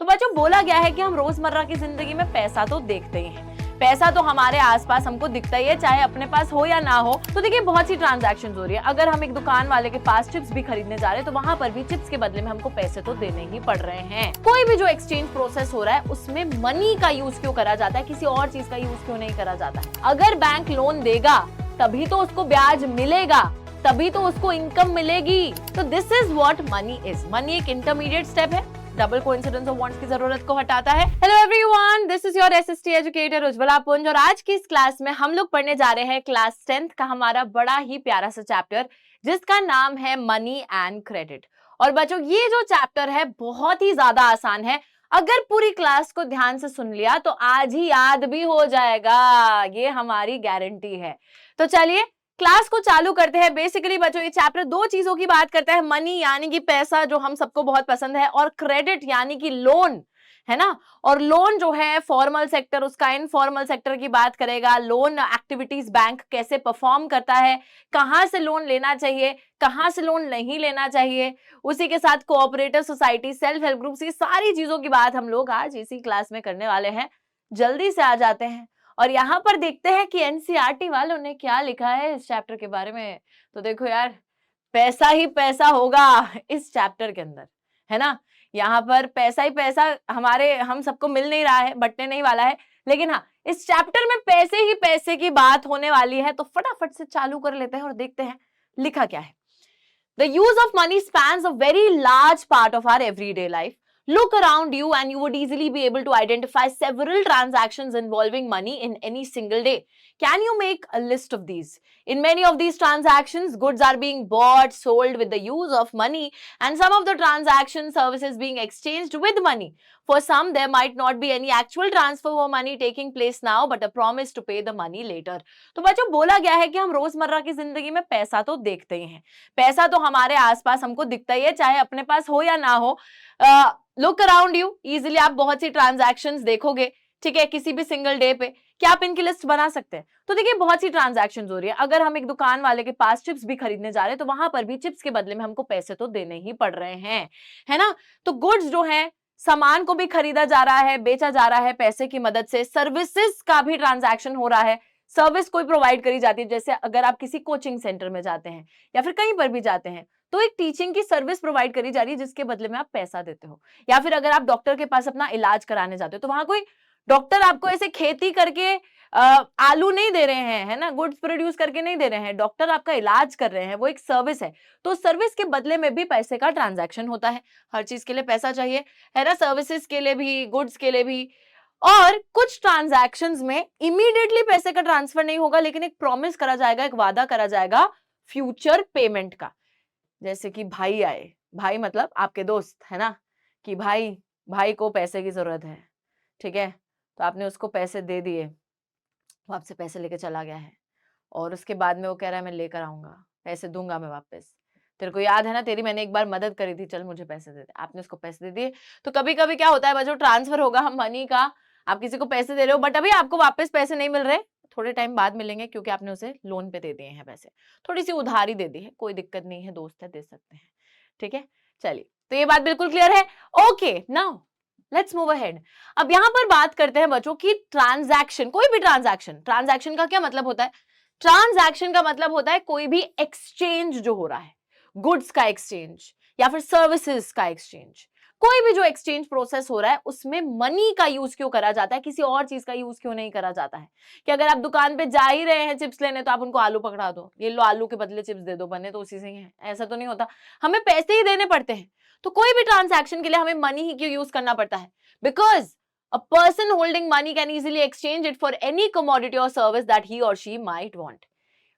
तो बच्चों बोला गया है कि हम रोजमर्रा की जिंदगी में पैसा तो देखते ही हैं, पैसा तो हमारे आसपास हमको दिखता ही है, चाहे अपने पास हो या ना हो। तो देखिए बहुत सी ट्रांजैक्शंस हो रही है। अगर हम एक दुकान वाले के पास चिप्स भी खरीदने जा रहे हैं तो वहां पर भी चिप्स के बदले में हमको पैसे तो देने ही पड़ रहे हैं। कोई भी जो एक्सचेंज प्रोसेस हो रहा है उसमें मनी का यूज क्यों करा जाता है, किसी और चीज का यूज क्यों नहीं करा जाता है? अगर बैंक लोन देगा तभी तो उसको ब्याज मिलेगा, तभी तो उसको इनकम मिलेगी। तो this is what money is. Money एक इंटरमीडिएट स्टेप है, डबल कोइंसिडेंस ऑफ वांट्स की जरूरत को हटाता है। Hello everyone, this is your SST educator Ujjwala पुंज और आज की इस क्लास में हम लोग पढ़ने जा रहे हैं क्लास 10th का हमारा बड़ा ही प्यारा सा चैप्टर जिसका नाम है मनी एंड क्रेडिट। और बच्चों ये जो चैप्टर है बहुत ही ज्यादा आसान है, अगर पूरी क्लास को ध्यान से सुन लिया तो आज ही याद भी हो जाएगा, ये हमारी गारंटी है। तो चलिए क्लास को चालू करते हैं। बेसिकली बच्चों ये चैप्टर दो चीजों की बात करता है, मनी यानी कि पैसा जो हम सबको बहुत पसंद है, और क्रेडिट यानी कि लोन, है ना। और लोन जो है फॉर्मल सेक्टर, उसका इनफॉर्मल सेक्टर की बात करेगा। लोन एक्टिविटीज बैंक कैसे परफॉर्म करता है, कहां से लोन लेना चाहिए, कहां से लोन नहीं लेना चाहिए, उसी के साथ cooperative society, self help groups, ये सारी चीजों की बात हम लोग आज इसी क्लास में करने वाले हैं। जल्दी से आ जाते हैं और यहाँ पर देखते हैं कि एनसीईआरटी वालों ने क्या लिखा है इस चैप्टर के बारे में। तो देखो यार, पैसा ही पैसा होगा इस चैप्टर के अंदर, है ना। यहाँ पर पैसा ही पैसा हम सबको मिल नहीं रहा है, बटने नहीं वाला है, लेकिन हाँ इस चैप्टर में पैसे ही पैसे की बात होने वाली है। तो फटाफट से चालू कर लेते हैं और देखते हैं लिखा क्या है। The use of money spans a very large part of our everyday life. Look around you and you would easily be able to identify several transactions involving money in any single day. Can you make a list of these? In many of these transactions, goods are being bought, sold with the use of money, and some of the transaction services being exchanged with money. For some, there might not be any actual transfer of money taking place now, but a promise to pay the money later. तो बच्चों बोला गया है कि हम रोजमर्रा की जिंदगी में पैसा तो देखते ही हैं, पैसा तो हमारे आसपास हमको दिखता ही है, चाहे अपने पास हो या ना हो। लुक अराउंड यू, इजीली आप बहुत सी ट्रांजैक्शंस देखोगे, ठीक है, किसी भी सिंगल डे पे। क्या आप इनकी लिस्ट बना सकते हैं? तो देखिए बहुत सी ट्रांजैक्शंस हो रही है। अगर हम एक दुकान वाले के पास चिप्स भी खरीदने जा रहे हैं तो वहां पर भी चिप्स के बदले में हमको पैसे तो देने ही पड़ रहे हैं, है ना। तो गुड्स जो है, सामान को भी खरीदा जा रहा है, बेचा जा रहा है पैसे की मदद से। सर्विसेज का भी ट्रांजैक्शन हो रहा है, सर्विस कोई प्रोवाइड करी जाती है। जैसे अगर आप किसी कोचिंग सेंटर में जाते हैं या फिर कहीं पर भी जाते हैं तो एक टीचिंग की सर्विस प्रोवाइड करी जा रही है जिसके बदले में आप पैसा देते हो। या फिर अगर आप डॉक्टर के पास अपना इलाज कराने जाते हो तो वहां कोई डॉक्टर आपको ऐसे खेती करके आलू नहीं दे रहे हैं, है ना, गुड्स प्रोड्यूस करके नहीं दे रहे हैं, डॉक्टर आपका इलाज कर रहे हैं, वो एक सर्विस है। तो सर्विस के बदले में भी पैसे का ट्रांजैक्शन होता है। हर चीज के लिए पैसा चाहिए, है ना, सर्विसेज के लिए भी, गुड्स के लिए भी। और कुछ ट्रांजैक्शंस में इमीडिएटली पैसे का ट्रांसफर नहीं होगा, लेकिन एक प्रॉमिस करा जाएगा, एक वादा करा जाएगा फ्यूचर पेमेंट का। जैसे कि भाई आए, भाई मतलब आपके दोस्त, है ना, कि भाई को पैसे की जरूरत है, ठीक है, तो आपने उसको पैसे दे दिए, वो आपसे पैसे लेके चला गया है और उसके बाद में वो कह रहा है मैं लेकर आऊंगा, पैसे दूंगा मैं वापस, तेरे को याद है ना, तेरी मैंने एक बार मदद करी थी, चल मुझे पैसे दे दे। आपने उसको पैसे दे दिए। तो कभी कभी क्या होता है बच्चों, ट्रांसफर होगा हम मनी का, आप किसी को पैसे दे रहे हो बट अभी आपको वापस पैसे नहीं मिल रहे, थोड़े टाइम बाद मिलेंगे क्योंकि आपने उसे लोन पे दे दिए हैं पैसे, थोड़ी सी उधारी दे दी है, कोई दिक्कत नहीं है, दोस्त है, दे सकते हैं, ठीक है। चलिए तो ये बात बिल्कुल क्लियर है। Okay, now let's move ahead. अब यहां पर बात करते हैं बच्चों की ट्रांजैक्शन, कोई भी ट्रांजैक्शन का क्या मतलब होता है? ट्रांजैक्शन का मतलब होता है कोई भी एक्सचेंज जो हो रहा है, गुड्स का एक्सचेंज या फिर सर्विसेज का एक्सचेंज, कोई भी जो एक्सचेंज प्रोसेस हो रहा है उसमें मनी का यूज क्यों करा जाता है, किसी और चीज का यूज क्यों नहीं करा जाता है? कि अगर आप दुकान पे जा ही रहे हैं चिप्स लेने तो आप उनको आलू पकड़ा दो, ये लो आलू के बदले चिप्स दे दो, बने तो उसी से ही है, ऐसा तो नहीं होता, हमें पैसे ही देने पड़ते हैं। तो कोई भी ट्रांजैक्शन के लिए हमें मनी ही क्यों यूज करना पड़ता है? Because a person holding money can easily exchange it for any commodity or service that he or she might want.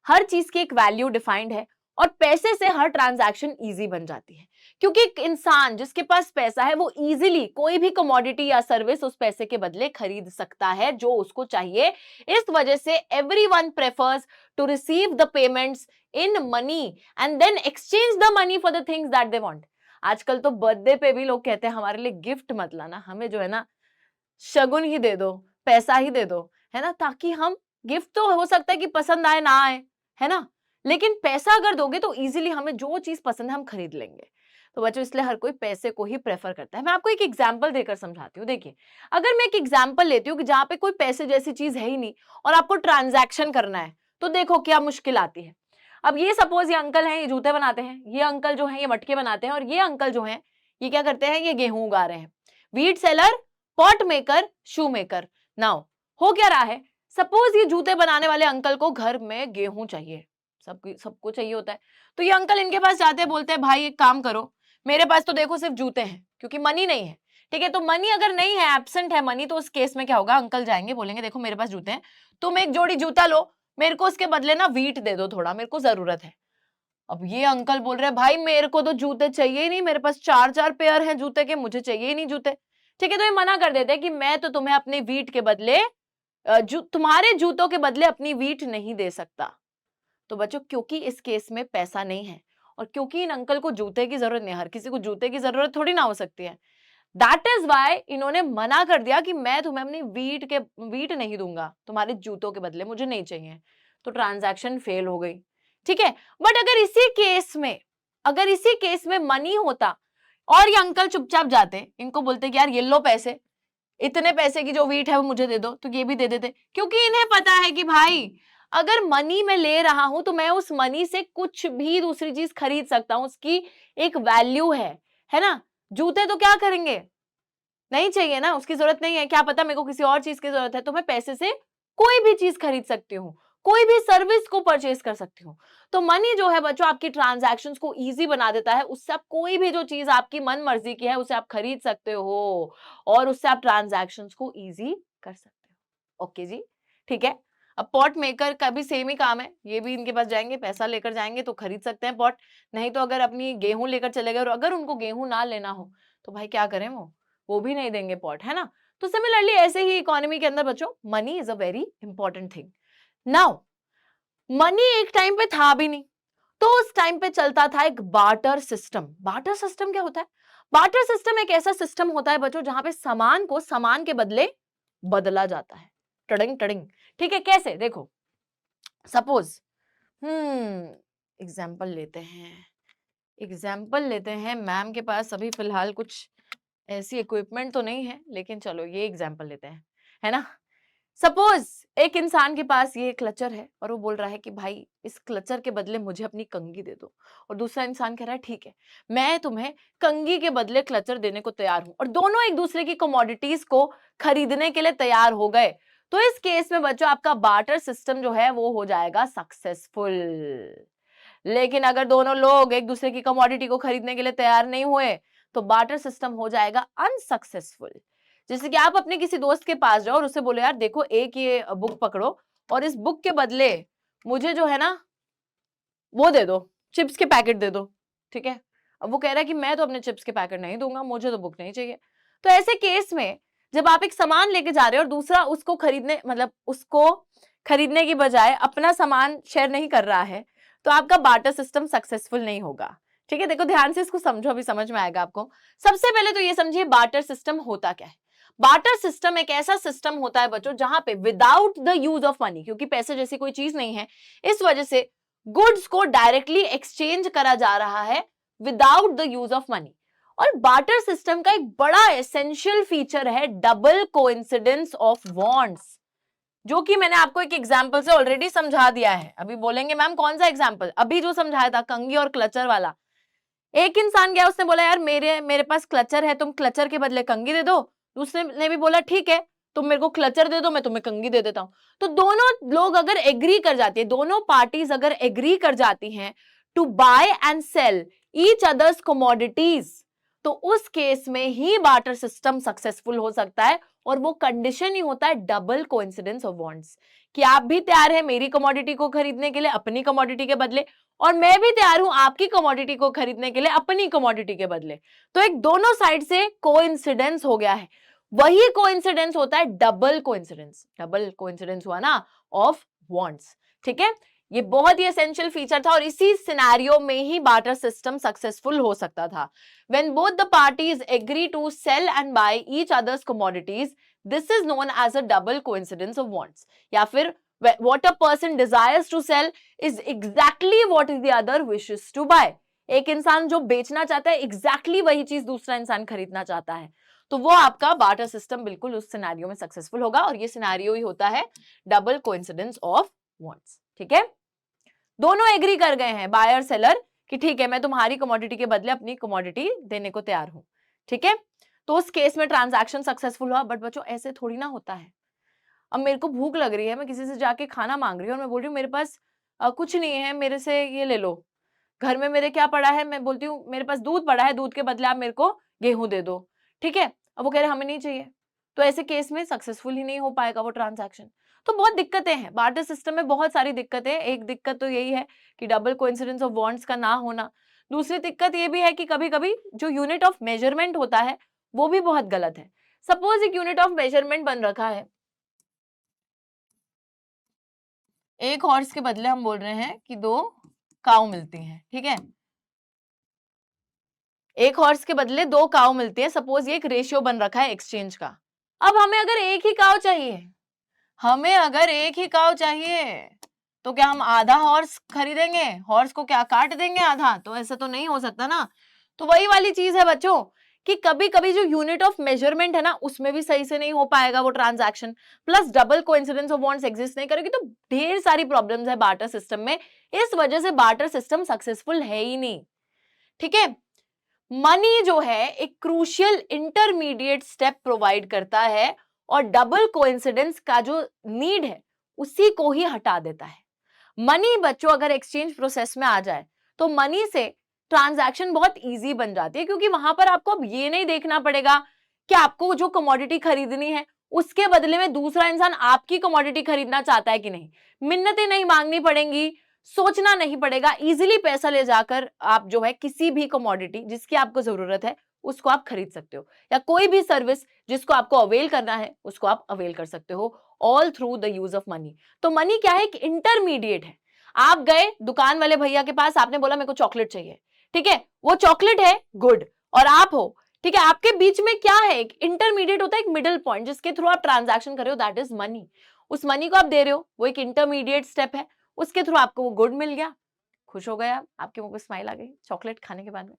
हर चीज की एक वैल्यू डिफाइंड है और पैसे से हर ट्रांजैक्शन इजी बन जाती है, क्योंकि एक इंसान जिसके पास पैसा है वो इजीली कोई भी कमोडिटी या सर्विस उस पैसे के बदले खरीद सकता है जो उसको चाहिए। इस वजह से everyone prefers to receive the payments in money and then exchange the money for the things that they want. आजकल तो बर्थडे पे भी लोग कहते हैं हमारे लिए गिफ्ट मत लाना, हमें जो है ना शगुन ही दे दो, पैसा ही दे दो, है ना, ताकि हम, गिफ्ट तो हो सकता है कि पसंद आए ना आए, है ना, लेकिन पैसा अगर दोगे तो इजीली हमें जो चीज पसंद है हम खरीद लेंगे। तो बच्चों इसलिए हर कोई पैसे को ही प्रेफर करता है। मैं आपको एक एग्जांपल देकर समझाती हूँ। देखिए, अगर मैं एक एग्जांपल लेती हूँ कि जहां पे कोई पैसे जैसी चीज है ही नहीं और आपको ट्रांजैक्शन करना है, तो देखो क्या मुश्किल आती है। अब ये सपोज ये अंकल हैं, ये जूते बनाते हैं, ये अंकल जो है ये मटके बनाते हैं, और ये अंकल जो है ये क्या करते हैं, ये गेहूं उगा रहे हैं। वीट सेलर, पॉट मेकर, शू मेकर। नाउ हो क्या रहा है, सपोज ये जूते बनाने वाले अंकल को घर में गेहूं चाहिए, सबको चाहिए होता है। तो ये अंकल इनके पास जाते हैं, बोलते हैं भाई एक काम करो, मेरे पास तो देखो सिर्फ जूते हैं क्योंकि मनी नहीं है। ठीक है, तो मनी अगर नहीं है, एब्सेंट है मनी, तो उस केस में क्या होगा, अंकल जाएंगे बोलेंगे देखो मेरे पास जूते हैं, तुम एक जोड़ी जूता लो, मेरे को उसके बदले ना वीट दे दो थोड़ा, मेरे को जरूरत है। अब ये अंकल बोल रहे हैं भाई मेरे को तो जूते चाहिए ही नहीं, मेरे पास 4-4 पेयर हैं जूते के, मुझे चाहिए ही नहीं जूते। ठीक है, तो ये मना कर देते हैं कि मैं तो तुम्हें अपने वीट के बदले तुम्हारे जूतों के बदले अपनी वीट नहीं दे सकता। तो बच्चों क्योंकि इस केस में पैसा नहीं है और क्योंकि इन अंकल को जूते की जरूरत नहीं, हर किसी को जूते की जरूरत थोड़ी ना हो सकती है, दैट इज वाई इन्होंने मना कर दिया कि मैं तुम्हें अपनी वीट नहीं दूंगा तुम्हारे जूतों के बदले, मुझे नहीं चाहिए। तो ट्रांजैक्शन फेल हो गई। ठीक है, बट अगर इसी केस में मनी होता और ये अंकल चुपचाप जाते, इनको बोलते कि यार ये लो पैसे, इतने पैसे की जो वीट है वो मुझे दे दो, तो ये भी दे देते, क्योंकि इन्हें पता है कि भाई अगर मनी में ले रहा हूं तो मैं उस मनी से कुछ भी दूसरी चीज खरीद सकता हूं, उसकी एक वैल्यू है ना। जूते तो क्या करेंगे, नहीं चाहिए ना, उसकी जरूरत नहीं है, क्या पता मेरे को किसी और चीज की जरूरत है, तो मैं पैसे से कोई भी चीज खरीद सकती हूँ, कोई भी सर्विस को परचेज कर सकती हूँ। तो मनी जो है बच्चों आपकी ट्रांजैक्शंस को इजी बना देता है, उससे आप कोई भी जो चीज आपकी मन मर्जी की है उसे आप खरीद सकते हो और उससे आप ट्रांजैक्शंस को इजी कर सकते हो। ओके जी, ठीक है। अब पॉट मेकर का भी सेम ही काम है, ये भी इनके पास जाएंगे, पैसा लेकर जाएंगे तो खरीद सकते हैं पॉट, नहीं तो अगर अपनी गेहूं लेकर चले गए और अगर उनको गेहूं ना लेना हो तो भाई क्या करें, वो भी नहीं देंगे पॉट, है ना। तो सिमिलरली ऐसे ही इकोनॉमी के अंदर बच्चों money is a very important thing. Now money एक टाइम पे था भी नहीं, तो उस टाइम पे चलता था एक बार्टर सिस्टम। बार्टर सिस्टम क्या होता है, बार्टर सिस्टम एक ऐसा सिस्टम होता है बच्चों जहां पे सामान को सामान के बदले बदला जाता है। टडिंग टडिंग। ठीक है, कैसे देखो, सपोज एग्जाम्पल लेते हैं मैम के पास अभी फिलहाल कुछ ऐसी इक्विपमेंट तो नहीं है, लेकिन चलो ये एग्जाम्पल लेते हैं, है ना। सपोज एक इंसान के पास ये क्लचर है और वो बोल रहा है कि भाई इस क्लचर के बदले मुझे अपनी कंघी दे दो, और दूसरा इंसान कह रहा है ठीक है मैं तुम्हें कंघी के बदले क्लचर देने को तैयार हूं, और दोनों एक दूसरे की कमोडिटीज को खरीदने के लिए तैयार हो गए। तो इस केस में बच्चों आपका बार्टर सिस्टम जो है वो हो जाएगा सक्सेसफुल। लेकिन अगर दोनों लोग एक दूसरे की कमोडिटी को खरीदने के लिए तैयार नहीं हुए तो बार्टर सिस्टम हो जाएगा अनसक्सेसफुल। जैसे कि आप अपने किसी दोस्त के पास जाओ और उससे बोलो यार देखो एक ये बुक पकड़ो और इस बुक के बदले मुझे जो है ना वो दे दो, चिप्स के पैकेट दे दो। ठीक है, अब वो कह रहा है कि मैं तो अपने चिप्स के पैकेट नहीं दूंगा, मुझे तो बुक नहीं चाहिए। तो ऐसे केस में जब आप एक सामान लेके जा रहे हो और दूसरा उसको खरीदने की बजाय अपना सामान शेयर नहीं कर रहा है, तो आपका बार्टर सिस्टम सक्सेसफुल नहीं होगा। ठीक है, देखो ध्यान से इसको समझो, अभी समझ में आएगा आपको। सबसे पहले तो ये समझिए बार्टर सिस्टम होता क्या है। बार्टर सिस्टम एक ऐसा सिस्टम होता है बच्चों जहां पे without the use of money, क्योंकि पैसे जैसी कोई चीज नहीं है, इस वजह से गुड्स को डायरेक्टली एक्सचेंज करा जा रहा है without the use of money. और बार्टर सिस्टम का एक बड़ा एसेंशियल फीचर है डबल कोइंसिडेंस ऑफ बॉन्ड्स, जो कि मैंने आपको एक एग्जांपल से ऑलरेडी समझा दिया है। अभी बोलेंगे मैम कौन सा एग्जांपल, अभी जो समझाया था कंघी और क्लचर वाला। एक इंसान गया, उसने बोला यार मेरे पास क्लचर है, तुम क्लचर के बदले कंघी दे दो। दूसरे ने भी बोला ठीक है तुम मेरे को क्लचर दे दो, मैं तुम्हें कंघी दे देता हूं। तो दोनों लोग अगर एग्री कर जाती है, दोनों पार्टीज अगर एग्री कर जाती हैं to buy and sell each others commodities, तो उस केस में ही बार्टर सिस्टम सक्सेसफुल हो सकता है। और वो कंडीशन ही होता है डबल कोइंसिडेंस ऑफ बॉन्ड्स, कि आप भी तैयार हैं मेरी कमोडिटी को खरीदने के लिए अपनी कमोडिटी के बदले, और मैं भी तैयार हूं आपकी कमोडिटी को खरीदने के लिए अपनी कमोडिटी के बदले। तो एक दोनों साइड से कोइंसिडेंस हो गया है, वही कोइंसिडेंस होता है डबल कोइंसिडेंस। डबल कोइंसिडेंस हुआ ना ऑफ बॉन्ड्स। ठीक है, ये बहुत ही एसेंशियल फीचर था और इसी सिनेरियो में ही बार्टर सिस्टम सक्सेसफुल हो सकता था। When both the parties agree to sell and buy each other's commodities, this is known as a double coincidence of wants. या फिर what a person desires to sell is exactly what the other wishes to buy. एक इंसान जो बेचना चाहता है exactly वही चीज दूसरा इंसान खरीदना चाहता है, तो वो आपका बार्टर सिस्टम बिल्कुल उस सिनेरियो में सक्सेसफुल होगा, और ये सिनेरियो ही होता है डबल कोइंसिडेंस ऑफ वांट्स। ठीक है, दोनों एग्री कर गए हैं, बायर सेलर, कि ठीक है मैं तुम्हारी कमोडिटी के बदले अपनी कमोडिटी देने को तैयार हूं। ठीक है, तो उस केस में ट्रांजैक्शन सक्सेसफुल हुआ। बट बच्चों ऐसे थोड़ी ना होता है। अब मेरे को भूख लग रही है, मैं किसी से जाके खाना मांग रही हूँ और मैं बोल रही हूँ मेरे पास कुछ नहीं है, मेरे से ये ले लो। घर में मेरे क्या पड़ा है, मैं बोलती हूँ मेरे पास दूध पड़ा है, दूध के बदले आप मेरे को गेहूं दे दो। ठीक है, अब वो कह रहे हमें नहीं चाहिए, तो ऐसे केस में सक्सेसफुल ही नहीं हो पाएगा वो ट्रांजैक्शन। तो बहुत दिक्कतें हैं बार्टर सिस्टम में, बहुत सारी दिक्कतें। एक दिक्कत तो यही है कि डबल कोइंसिडेंस ऑफ वांट्स का ना होना। दूसरी दिक्कत ये भी है कि कभी कभी जो यूनिट ऑफ मेजरमेंट होता है वो भी बहुत गलत है। सपोज एक यूनिट ऑफ मेजरमेंट बन रखा है, एक हॉर्स के बदले हम बोल रहे हैं कि 2 काऊ मिलती हैं। ठीक है, एक हॉर्स के बदले 2 काऊ मिलती है, सपोज ये एक रेशियो बन रखा है एक्सचेंज का। अब हमें अगर एक ही काऊ चाहिए, तो क्या हम आधा हॉर्स खरीदेंगे, हॉर्स को क्या काट देंगे आधा? तो ऐसा तो नहीं हो सकता ना। तो वही वाली चीज है बच्चों कि कभी कभी जो यूनिट ऑफ मेजरमेंट है ना, उसमें भी सही से नहीं हो पाएगा वो transaction, plus double coincidence of wants exist नहीं करेगी, तो ढेर सारी प्रॉब्लम्स है बार्टर सिस्टम में। इस वजह से बार्टर सिस्टम सक्सेसफुल है ही नहीं। ठीक है, मनी जो है एक क्रूशियल इंटरमीडिएट स्टेप प्रोवाइड करता है, और डबल कोइंसिडेंस का जो नीड है उसी को ही हटा देता है। मनी बच्चों अगर एक्सचेंज प्रोसेस में आ जाए तो मनी से ट्रांजैक्शन बहुत इजी बन जाती है, क्योंकि वहां पर आपको अब ये नहीं देखना पड़ेगा कि आपको जो कमोडिटी खरीदनी है उसके बदले में दूसरा इंसान आपकी कमोडिटी खरीदना चाहता है कि नहीं। मिन्नतें नहीं मांगनी पड़ेंगी, सोचना नहीं पड़ेगा, इजीली पैसा ले जाकर आप जो है किसी भी कमोडिटी जिसकी आपको जरूरत है उसको आप खरीद सकते हो, या कोई भी सर्विस जिसको आपको अवेल करना है उसको आप अवेल कर सकते हो, all through the use of money. तो मनी क्या है, एक इंटरमीडिएट है। आप गए दुकान वाले भैया के पास, आपने बोला मेरे को चॉकलेट चाहिए। ठीक है, वो चॉकलेट है, गुड, और आप हो। ठीक है, आपके बीच में क्या है, एक इंटरमीडिएट होता है, एक मिडिल पॉइंट जिसके थ्रू आप ट्रांजैक्शन कर रहे हो, दैट इज मनी। उस मनी को आप दे रहे हो, वो एक इंटरमीडिएट स्टेप है, उसके थ्रू आपको वो गुड मिल गया, खुश हो गए आप, आपके मुंह पे स्माइल आ गई चॉकलेट खाने के बाद में।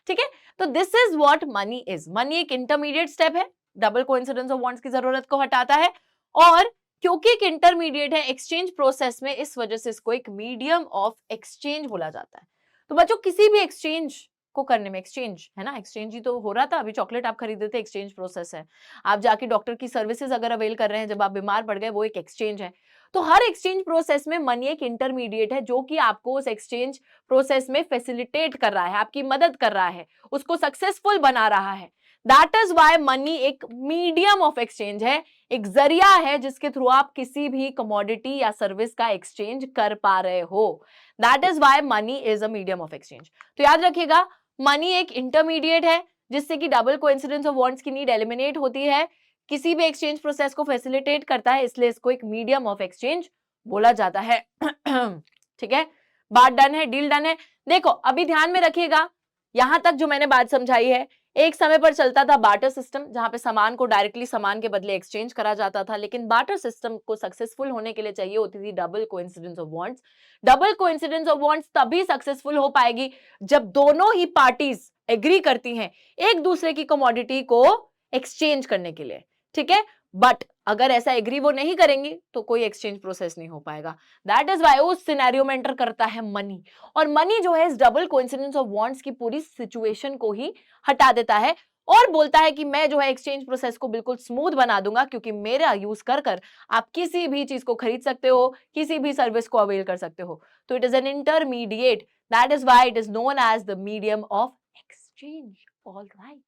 ठीक है, तो this is what money is. Money एक इंटरमीडिएट स्टेप है, डबल कोइंसिडेंस ऑफ वांट्स की जरूरत को हटाता है, और क्योंकि एक इंटरमीडिएट है एक्सचेंज प्रोसेस में, इस वजह से इसको एक मीडियम ऑफ एक्सचेंज बोला जाता है। तो बच्चों किसी भी एक्सचेंज को करने में, एक्सचेंज है ना, एक्सचेंज ही तो हो रहा था, अभी चॉकलेट आप खरीद रहे थे, एक्सचेंज प्रोसेस है। आप जाके डॉक्टर की सर्विसेज अगर अवेल कर रहे हैं जब आप बीमार पड़ गए, वो एक एक्सचेंज है। तो हर एक्सचेंज प्रोसेस में मनी एक इंटरमीडिएट है जो कि आपको उस एक्सचेंज प्रोसेस में फैसिलिटेट कर रहा है, आपकी मदद कर रहा है, उसको सक्सेसफुल बना रहा है। दैट इज वाई मनी एक मीडियम ऑफ एक्सचेंज है, एक जरिया है जिसके थ्रू आप किसी भी कमोडिटी या सर्विस का एक्सचेंज कर पा रहे हो। That is why money is a medium of exchange. तो याद रखिएगा, मनी एक इंटरमीडिएट है जिससे कि डबल कोइंसिडेंस ऑफ वांट्स की नीड एलिमिनेट होती है, किसी भी एक्सचेंज प्रोसेस को फैसिलिटेट करता है, इसलिए इसको एक मीडियम ऑफ एक्सचेंज बोला जाता है। ठीक है, बात डन है, डील डन है। देखो अभी ध्यान में रखिएगा, यहां तक जो मैंने बात समझाई है, एक समय पर चलता था बार्टर सिस्टम जहां पे सामान को डायरेक्टली सामान के बदले एक्सचेंज करा जाता था, लेकिन बार्टर सिस्टम को सक्सेसफुल होने के लिए चाहिए होती थी double coincidence of wants. Double coincidence of wants तभी सक्सेसफुल हो पाएगी जब दोनों ही पार्टीज एग्री करती हैं एक दूसरे की कमोडिटी को एक्सचेंज करने के लिए। ठीक है, बट अगर ऐसा एग्री वो नहीं करेंगी तो कोई एक्सचेंज प्रोसेस नहीं हो पाएगा। दैट इज वाई उस सिनेरियो में एंटर करता है मनी, और मनी जो है इस डबल कोइंसिडेंस ऑफ वांट्स की पूरी सिचुएशन को ही हटा देता है, और बोलता है कि मैं जो है एक्सचेंज प्रोसेस को बिल्कुल स्मूथ बना दूंगा, क्योंकि मेरा यूज कर कर आप किसी भी चीज को खरीद सकते हो, किसी भी सर्विस को अवेल कर सकते हो। तो it is an intermediate, that is why it is known as the medium of exchange. All right,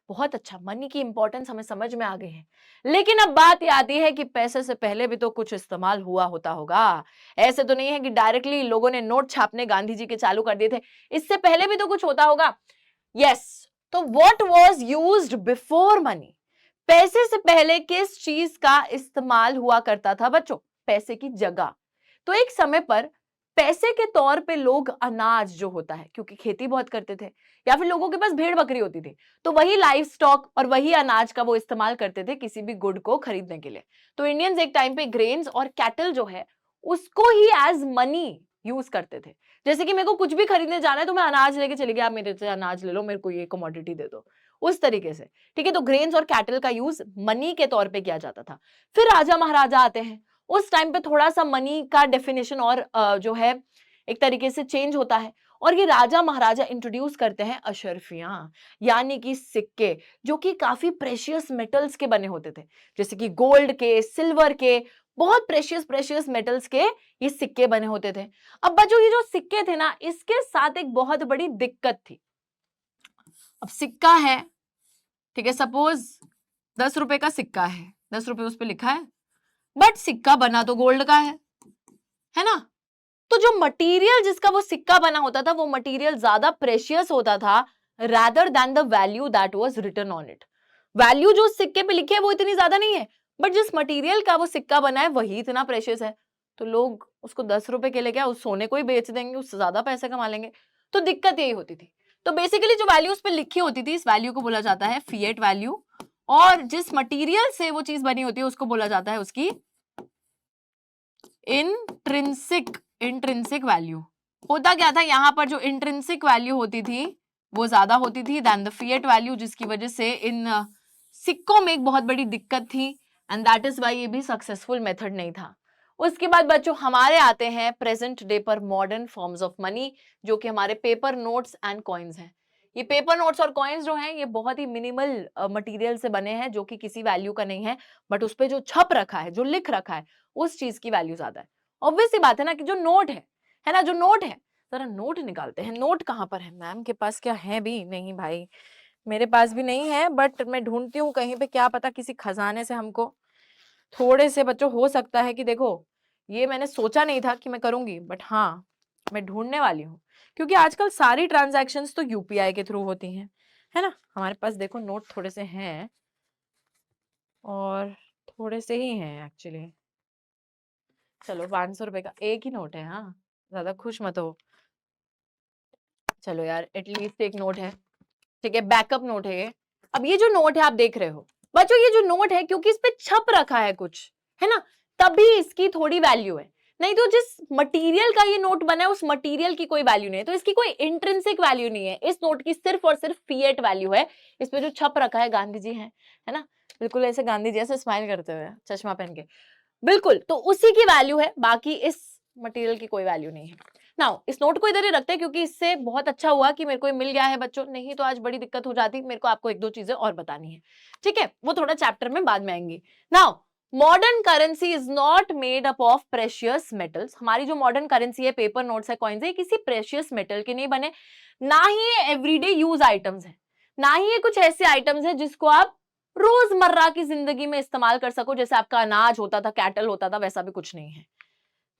बहुत अच्छा, मनी की इंपॉर्टेंस हमें समझ में आ गई है। लेकिन अब बात ये आती है कि पैसे से पहले भी तो कुछ इस्तेमाल हुआ होता होगा। ऐसे तो नहीं है कि डायरेक्टली लोगों ने नोट छापने गांधी जी के चालू कर दिए थे, इससे पहले भी तो कुछ होता होगा। यस, तो what was used before money? पैसे से पहले किस चीज का इस्तेमाल हुआ करता था बच्चों? पैसे की जगह। तो एक समय पर पैसे के तौर पे लोग अनाज जो होता है, क्योंकि खेती बहुत करते थे या फिर लोगों के पास भेड़ बकरी होती थी, तो वही लाइफ स्टॉक और वही अनाज का वो इस्तेमाल करते थे किसी भी गुड को खरीदने के लिए। तो इंडियंस एक टाइम पे ग्रेन्स और कैटल जो है उसको ही एज मनी यूज करते थे। जैसे कि मेरे को कुछ भी खरीदने जाना है तो मैं अनाज लेके चली गई, आप मेरे से अनाज ले लो, मेरे को ये कमोडिटी दे दो, उस तरीके से। ठीक है, तो ग्रेन्स और कैटल का यूज मनी के तौर पे किया जाता था। फिर राजा महाराजा आते हैं, उस टाइम पे थोड़ा सा मनी का डेफिनेशन और जो है एक तरीके से चेंज होता है, और ये राजा महाराजा इंट्रोड्यूस करते हैं अशर्फियां, यानी कि सिक्के, जो कि काफी प्रेशियस मेटल्स के बने होते थे, जैसे कि गोल्ड के, सिल्वर के, बहुत प्रेशियस प्रेशियस मेटल्स के ये सिक्के बने होते थे। अब बच्चों ये जो सिक्के थे ना, इसके साथ एक बहुत बड़ी दिक्कत थी। अब सिक्का है, ठीक है, सपोज 10 रुपए का सिक्का है, 10 रुपए उस पर लिखा है, बट सिक्का बना तो गोल्ड का है ना। तो जो मटेरियल जिसका वो सिक्का बना होता था, वो मटेरियल ज्यादा प्रेशियस होता था rather than the value that was written on it। Value जो सिक्के पे लिखी है वो इतनी ज्यादा नहीं है, बट जिस मटेरियल का वो सिक्का बना है वही इतना प्रेशियस है, तो लोग उसको 10 रुपए के लिए क्या उस सोने को ही बेच देंगे, उससे ज्यादा पैसे कमा लेंगे। तो दिक्कत यही होती थी। तो बेसिकली जो वैल्यू उस पर लिखी होती थी, इस वैल्यू को बोला जाता है फिएट वैल्यू, और जिस मटेरियल से वो चीज बनी होती है उसको बोला जाता है उसकी इंट्रिंसिक वैल्यू। होता क्या था, यहां पर जो इंट्रिंसिक वैल्यू होती थी वो ज्यादा होती थी देन द फिएट वैल्यू, जिसकी वजह से इन सिक्कों में एक बहुत बड़ी दिक्कत थी, एंड दैट इज वाई ये भी सक्सेसफुल मेथड नहीं था। उसके बाद बच्चों हमारे आते हैं प्रेजेंट डे पर मॉडर्न फॉर्म्स ऑफ मनी, जो कि हमारे पेपर नोट्स एंड कॉइन्स हैं। ये पेपर नोट्स और कॉइन्स जो हैं ये बहुत ही मिनिमल मटेरियल से बने हैं, जो कि किसी वैल्यू का नहीं है, बट उस पे जो छप रखा है, जो लिख रखा है, उस चीज की वैल्यू ज्यादा है। ऑब्वियस सी बात है ना कि जो नोट है ना, जो नोट है, जरा नोट निकालते हैं। नोट कहाँ पर है? मैम के पास क्या है भी नहीं भाई, मेरे पास भी नहीं है, बट मैं ढूंढती हूँ कहीं पे, क्या पता किसी खजाने से हमको थोड़े से बच्चों हो सकता है कि देखो, ये मैंने सोचा नहीं था कि मैं करूंगी, बट हाँ मैं ढूंढने वाली हूँ, क्योंकि आजकल सारी ट्रांजैक्शंस तो यूपीआई के थ्रू होती हैं, है ना। हमारे पास देखो नोट थोड़े से हैं, और थोड़े से ही हैं एक्चुअली। चलो 500 रुपए का एक ही नोट है, हाँ ज्यादा खुश मत हो। चलो यार एटलीस्ट एक नोट है, ठीक है, बैकअप नोट है ये। अब ये जो नोट है आप देख रहे हो बच्चों, ये जो नोट है क्योंकि इस पे छप रखा है कुछ, है ना, तभी इसकी थोड़ी वैल्यू है, नहीं तो जिस मटेरियल का ये नोट बना है उस मटेरियल की कोई वैल्यू नहीं है, तो इसकी कोई इंट्रिंसिक वैल्यू नहीं है। इस नोट की सिर्फ और सिर्फ फिएट वैल्यू है। इस पे जो छप रखा है गांधी जी है ना, बिल्कुल ऐसे गांधी जी ऐसे स्माइल करते हुए चश्मा पहन के, बिल्कुल, तो उसी की वैल्यू है, बाकी इस मटेरियल की कोई वैल्यू नहीं है। नाउ इस नोट को इधर ही रखते हैं, क्योंकि इससे बहुत अच्छा हुआ कि मेरे को ये मिल गया है बच्चों, नहीं तो आज बड़ी दिक्कत हो जाती। मेरे को आपको एक दो चीजें और बतानी है, ठीक है, वो थोड़ा चैप्टर में बाद में आएंगी। Now modern currency is not made up of precious metals. हमारी जो मॉडर्न करेंसी है, पेपर नोट्स है, कॉइन्स है, किसी प्रेशियस मेटल के नहीं बने, ना ही ये एवरीडे यूज आइटम्स है, ना ही ये कुछ ऐसे आइटम्स है जिसको आप रोजमर्रा की जिंदगी में इस्तेमाल कर सको, जैसे आपका अनाज होता था, कैटल होता था, वैसा भी कुछ नहीं है।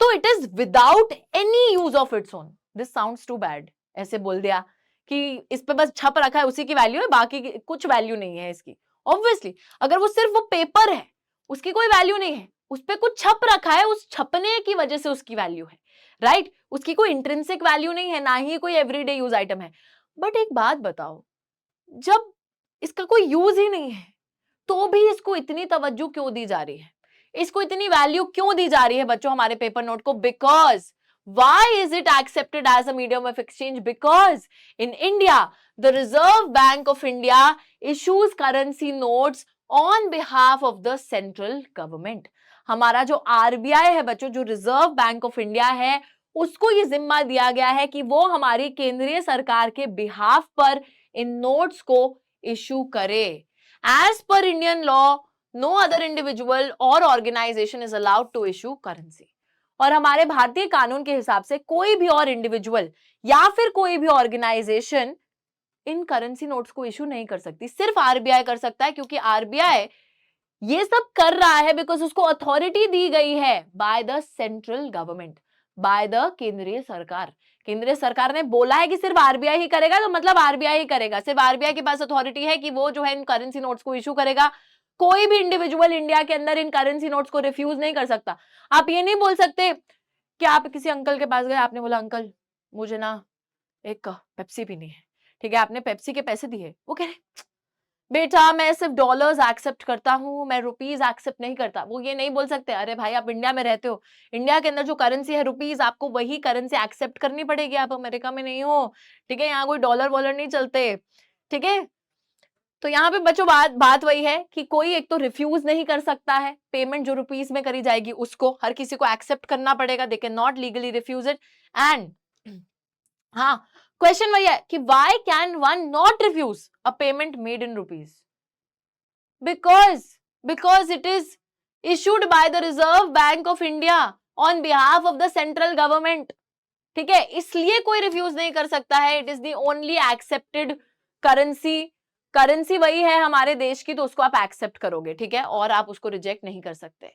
तो it is without any use of its own. This sounds too bad, ऐसे बोल दिया कि इस पे बस छप रखा है उसी की वैल्यू है, बाकी कुछ वैल्यू नहीं है इसकी। ऑब्वियसली अगर वो सिर्फ वो पेपर है, उसकी कोई वैल्यू नहीं है, उस पे कुछ छप रखा है, उस छपने की वजह से उसकी वैल्यू है, राइट। उसकी कोई इंट्रिंसिक वैल्यू नहीं है, ना ही कोई एवरीडे यूज आइटम है। बट एक बात बताओ, जब इसका कोई यूज ही नहीं है तो भी इसको इतनी तवज्जो क्यों दी जा रही है, इसको इतनी वैल्यू क्यों दी जा रही है बच्चों हमारे पेपर नोट को? Because why is it accepted as a medium of exchange? Because in India the Reserve Bank of India issues currency notes on behalf of the central government। हमारा जो आरबीआई है बच्चों, जो रिजर्व बैंक ऑफ इंडिया है, उसको ये जिम्मा दिया गया है कि वो हमारी केंद्रीय सरकार के बिहाफ पर इन नोट्स को इशू करे। As per Indian law no other individual or organisation is allowed to issue currency. और हमारे भारतीय कानून के हिसाब से कोई भी और इंडिविजुअल या फिर कोई भी ऑर्गेनाइजेशन इन करेंसी नोट्स को इशू नहीं कर सकती, सिर्फ आरबीआई कर सकता है, क्योंकि आरबीआई ये सब कर रहा है बिकॉज उसको अथॉरिटी दी गई है by the central government, by the केंद्रीय सरकार। केंद्रीय सरकार ने बोला है कि सिर्फ आरबीआई ही करेगा, तो मतलब आरबीआई ही करेगा। सिर्फ आरबीआई के पास अथॉरिटी है कि वो जो है इन करेंसी नोट्स को इशू करेगा। कोई भी इंडिविजुअल इंडिया के अंदर इन करेंसी नोट्स को रिफ्यूज नहीं कर सकता। आप ये नहीं बोल सकते कि आप किसी अंकल के पास गए, आपने बोला अंकल मुझे ना एक पेप्सी पीनी है, ठीक है, आपने पेप्सी के पैसे दिए, वो कह रहे बेटा मैं सिर्फ डॉलर्स एक्सेप्ट करता हूँ, मैं रुपीज एक्सेप्ट नहीं करता। वो ये नहीं बोल सकते, अरे भाई आप इंडिया में रहते हो, इंडिया के अंदर जो करेंसी है रुपीज, आपको वही करेंसी एक्सेप्ट करनी पड़ेगी, आप अमेरिका में नहीं हो, ठीक है, यहाँ कोई डॉलर वॉलर नहीं चलते, ठीक है। तो यहाँ पे बच्चों बात बात वही है कि कोई एक तो रिफ्यूज नहीं कर सकता है पेमेंट जो रुपीज में करी जाएगी, उसको हर किसी को एक्सेप्ट करना पड़ेगा, they can not legally refuse it. And हाँ, क्वेश्चन वही है कि why can one not refuse a payment made in rupees? Because it is issued by the Reserve Bank of India on behalf of the central government, ठीक है, इसलिए कोई refuse नहीं कर सकता है। It is the only accepted currency, currency वही है हमारे देश की, तो उसको आप एक्सेप्ट करोगे, ठीक है, और आप उसको रिजेक्ट नहीं कर सकते।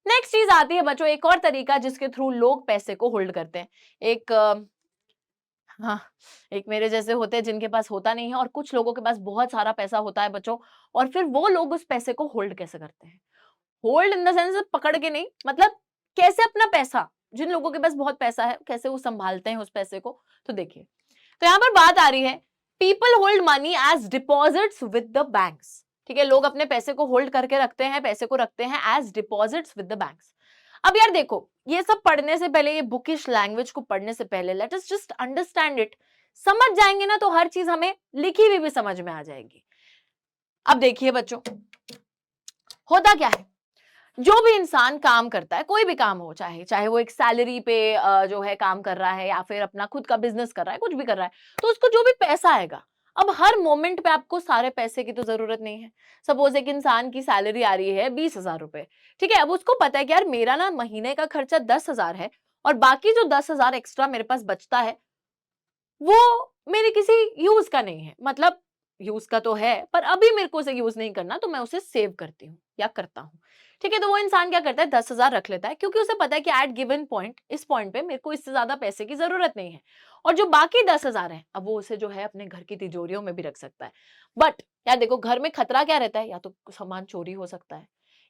नेक्स्ट चीज आती है बच्चों एक और तरीका जिसके थ्रू लोग पैसे को होल्ड करते हैं। एक हाँ, एक मेरे जैसे होते हैं जिनके पास होता नहीं है, और कुछ लोगों के पास बहुत सारा पैसा होता है बच्चों, और फिर वो लोग उस पैसे को होल्ड कैसे करते हैं? होल्ड इन द सेंस पकड़ के नहीं, मतलब कैसे अपना पैसा, जिन लोगों के पास बहुत पैसा है कैसे वो संभालते हैं उस पैसे को। तो देखिए, तो यहाँ पर बात आ रही है, people hold money as deposits with the banks, ठीक है, लोग अपने पैसे को होल्ड करके रखते हैं, पैसे को रखते हैं as deposits with the banks. अब यार देखो, ये सब पढ़ने से पहले, ये बुकिश लैंग्वेज को पढ़ने से पहले, let us just understand it. समझ जाएंगे ना तो हर चीज हमें लिखी हुई भी समझ में आ जाएगी। अब देखिए बच्चों, होता क्या है, जो भी इंसान काम करता है, कोई भी काम हो, चाहे चाहे वो एक सैलरी पे जो है काम कर रहा है, या फिर अपना खुद का बिजनेस कर रहा है, कुछ भी कर रहा है, तो उसको जो भी पैसा आएगा, अब हर मोमेंट पे आपको सारे पैसे की तो जरूरत नहीं है। सपोज एक इंसान की सैलरी आ रही है 20,000 रुपए, ठीक है, अब उसको पता है कि यार मेरा ना महीने का खर्चा 10,000 है, और बाकी जो 10,000 एक्स्ट्रा मेरे पास बचता है वो मेरे किसी यूज का नहीं है, मतलब यूज का तो है पर अभी मेरे को उसे यूज नहीं करना, तो मैं उसे सेव करती हूँ या करता हूँ, ठीक है। तो वो इंसान क्या करता है, 10,000 रख लेता है, क्योंकि उसे पता है कि एट गिवन पॉइंट, इस पॉइंट पे मेरे को इससे ज्यादा पैसे की जरूरत नहीं है, और जो बाकी 10,000 है, अब वो उसे जो है अपने घर की तिजोरियों में भी रख सकता है। बट यार देखो, घर में खतरा क्या रहता है, या तो सामान चोरी हो सकता है,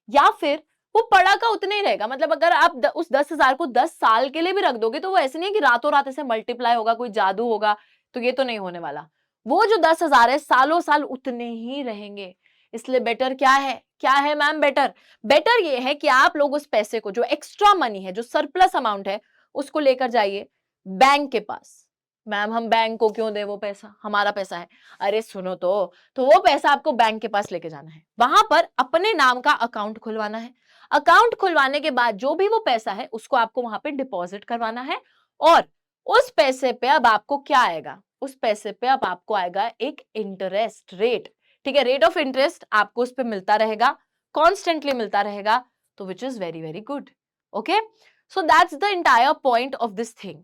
या फिर वो पड़ा का उतना ही रहेगा। मतलब अगर आप उस 10,000 को 10 साल के लिए भी रख दोगे, तो वो ऐसे नहीं है कि रातों रात ऐसे मल्टीप्लाई होगा, कोई जादू होगा, तो ये तो नहीं होने वाला। वो जो 10,000 है सालों साल उतने ही रहेंगे। इसलिए बेटर क्या है, क्या है मैम बेटर? बेटर ये है कि आप लोग उस पैसे को, जो एक्स्ट्रा मनी है, जो सरप्लस अमाउंट है, उसको लेकर जाइए बैंक के पास। मैम हम बैंक को क्यों दें वो पैसा, हमारा पैसा है। अरे सुनो तो वो पैसा आपको बैंक के पास लेके जाना है, वहां पर अपने नाम का अकाउंट खुलवाना है। अकाउंट खुलवाने के बाद जो भी वो पैसा है उसको आपको वहां पे डिपॉजिट करवाना है, और उस पैसे पे अब आपको क्या आएगा, उस पैसे पे अब आपको आएगा एक इंटरेस्ट रेट, ठीक है, रेट ऑफ इंटरेस्ट आपको उस पे मिलता रहेगा, कॉन्स्टेंटली मिलता रहेगा, तो which is very very good. Okay, so that's the entire point of this thing,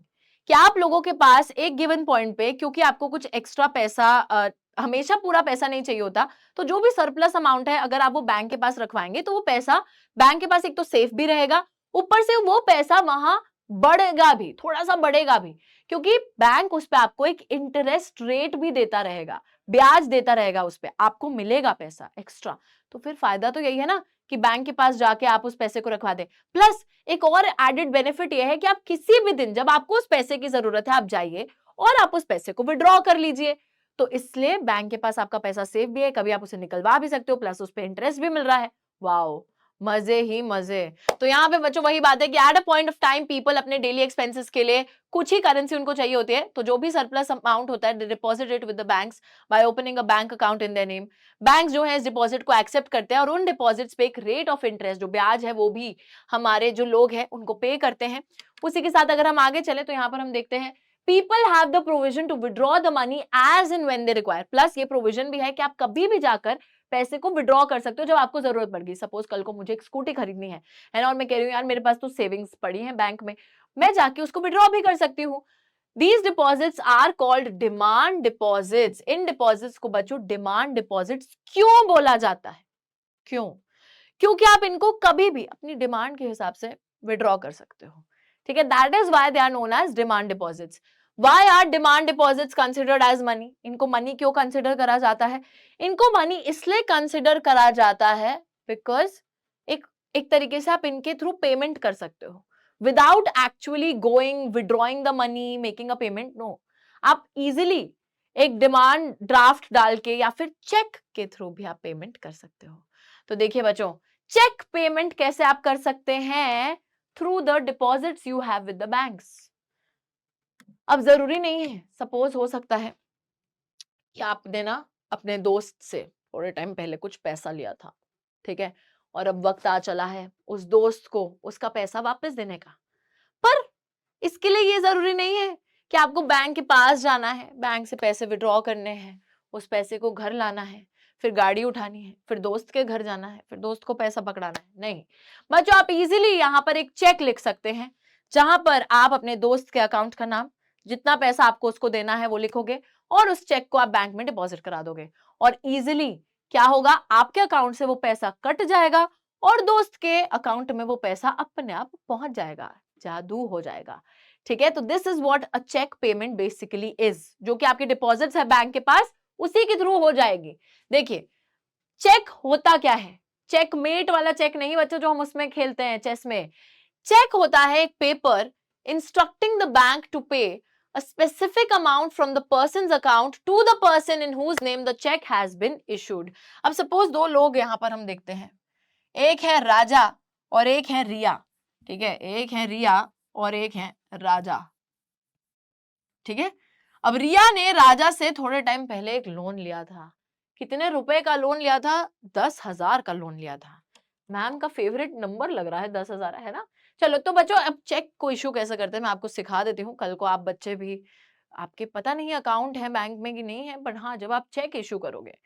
कि आप लोगों के पास एक गिवन पॉइंट पे, क्योंकि आपको कुछ एक्स्ट्रा पैसा, हमेशा पूरा पैसा नहीं चाहिए होता, तो जो भी सरप्लस अमाउंट है अगर आप वो बैंक के पास रखवाएंगे, तो वो पैसा बैंक के पास एक तो सेफ भी रहेगा, ऊपर से वो पैसा वहां बढ़ेगा भी, थोड़ा सा बढ़ेगा भी, क्योंकि बैंक उस पे आपको एक इंटरेस्ट रेट भी देता रहेगा, ब्याज देता रहेगा, उस पे आपको मिलेगा पैसा एक्स्ट्रा। तो फिर फायदा तो यही है ना कि बैंक के पास जाके आप उस पैसे को रखवा दें। प्लस एक और एडेड बेनिफिट यह है कि आप किसी भी दिन जब आपको उस पैसे की जरूरत है, आप जाइए और आप उस पैसे को विड्रॉ कर लीजिए। तो इसलिए बैंक के पास आपका पैसा सेफ भी है, कभी आप उसे निकलवा भी सकते हो, प्लस उस पर इंटरेस्ट भी मिल रहा है। वाओ, मजे ही मजे। तो यहाँ पे बच्चों वही बात है कि at a point of time people अपने डेली एक्सपेंसेस के लिए कुछ ही करेंसी उनको चाहिए होती है, तो जो भी सरप्लस अमाउंट होता है deposit it with the banks by opening a bank account in their name. Bank जो है इस डिपॉजिट को एक्सेप्ट करते हैं, और उन डिपॉजिट्स पे एक रेट ऑफ इंटरेस्ट, जो ब्याज है, वो भी हमारे जो लोग हैं उनको पे करते हैं। उसी के साथ अगर हम आगे चले तो यहाँ पर हम देखते हैं people have the provision to withdraw the money as and when they require. Plus ये प्रोविजन भी है कि आप कभी भी जाकर पैसे को विड्रॉ कर सकते हो जब आपको जरूरत पड़ेगी। सपोज कल को मुझे एक स्कूटी खरीदनी है ना, और मैं कह रही हूँ यार मेरे पास तो सेविंग्स पड़ी है बैंक में, मैं जाके उसको विड्रॉ भी कर सकती हूँ। These deposits are called demand deposits. In deposits को बच्चों डिमांड डिपॉजिट्स क्यों बोला जाता है? क्यों? क्योंकि आप इनको कभी भी अपनी डिमांड के हिसाब से विड्रॉ कर सकते हो, ठीक है। That is why they are known as demand deposits. Why are demand deposits considered as money? इनको मनी क्यों कंसिडर करा जाता है? इनको मनी इसलिए कंसिडर करा जाता है बिकॉज एक एक तरीके से आप इनके थ्रू पेमेंट कर सकते हो without actually going withdrawing the money, making a payment. No, आप इजिली एक डिमांड ड्राफ्ट डाल के या फिर चेक के थ्रू भी आप पेमेंट कर सकते हो। तो देखिए बच्चों, चेक पेमेंट कैसे आप कर सकते हैं? Through the deposits you have with the banks. अब जरूरी नहीं है, सपोज हो सकता है कि आपने ना अपने दोस्त से थोड़े टाइम पहले कुछ पैसा लिया था, ठीक है, और अब वक्त आ चला है उस दोस्त को उसका पैसा वापस देने का। पर इसके लिए ये जरूरी नहीं है कि आपको बैंक के पास जाना है, बैंक से पैसे विड्रॉ करने हैं, उस पैसे को घर लाना है, फिर गाड़ी उठानी है, फिर दोस्त के घर जाना है, फिर दोस्त को पैसा पकड़ाना है। नहीं बच्चों, आप इजीली यहाँ पर एक चेक लिख सकते हैं, जहां पर आप अपने दोस्त के अकाउंट का नाम, जितना पैसा आपको उसको देना है वो लिखोगे और उस चेक को आप बैंक में डिपॉजिट करा दोगे। और इजीली क्या होगा, आपके अकाउंट से वो पैसा कट जाएगा और दोस्त के अकाउंट में वो पैसा अपने आप पहुंच जाएगा, जादू हो जाएगा। ठीक है, तो this is what a cheque payment basically is, जो कि आपके डिपॉजिट्स है बैंक के पास, उसी के थ्रू हो जाएगी। देखिए चेक होता क्या है, चेकमेट वाला चेक नहीं बच्चों जो हम उसमें खेलते हैं चेस में। चेक होता है एक paper instructing the bank to pay a specific amount from the person's account to the person in whose name the check has been issued। अब सपोज दो लोग यहां पर हम देखते हैं, एक है राजा और एक है रिया, ठीक है, एक है रिया और एक है राजा, ठीक है। अब रिया ने राजा से थोड़े टाइम पहले एक लोन लिया था। कितने रुपए का लोन लिया था? 10,000 का लोन लिया था। मैम का फेवरेट नंबर लग रहा है 10,000, है ना। चलो तो बच्चों, अब चेक को इशू कैसे करते हैं मैं आपको सिखा देती हूँ। कल को आप बच्चे भी, आपके पता नहीं अकाउंट है बैंक में कि नहीं है, बट हाँ जब आप चेक इशू करोगे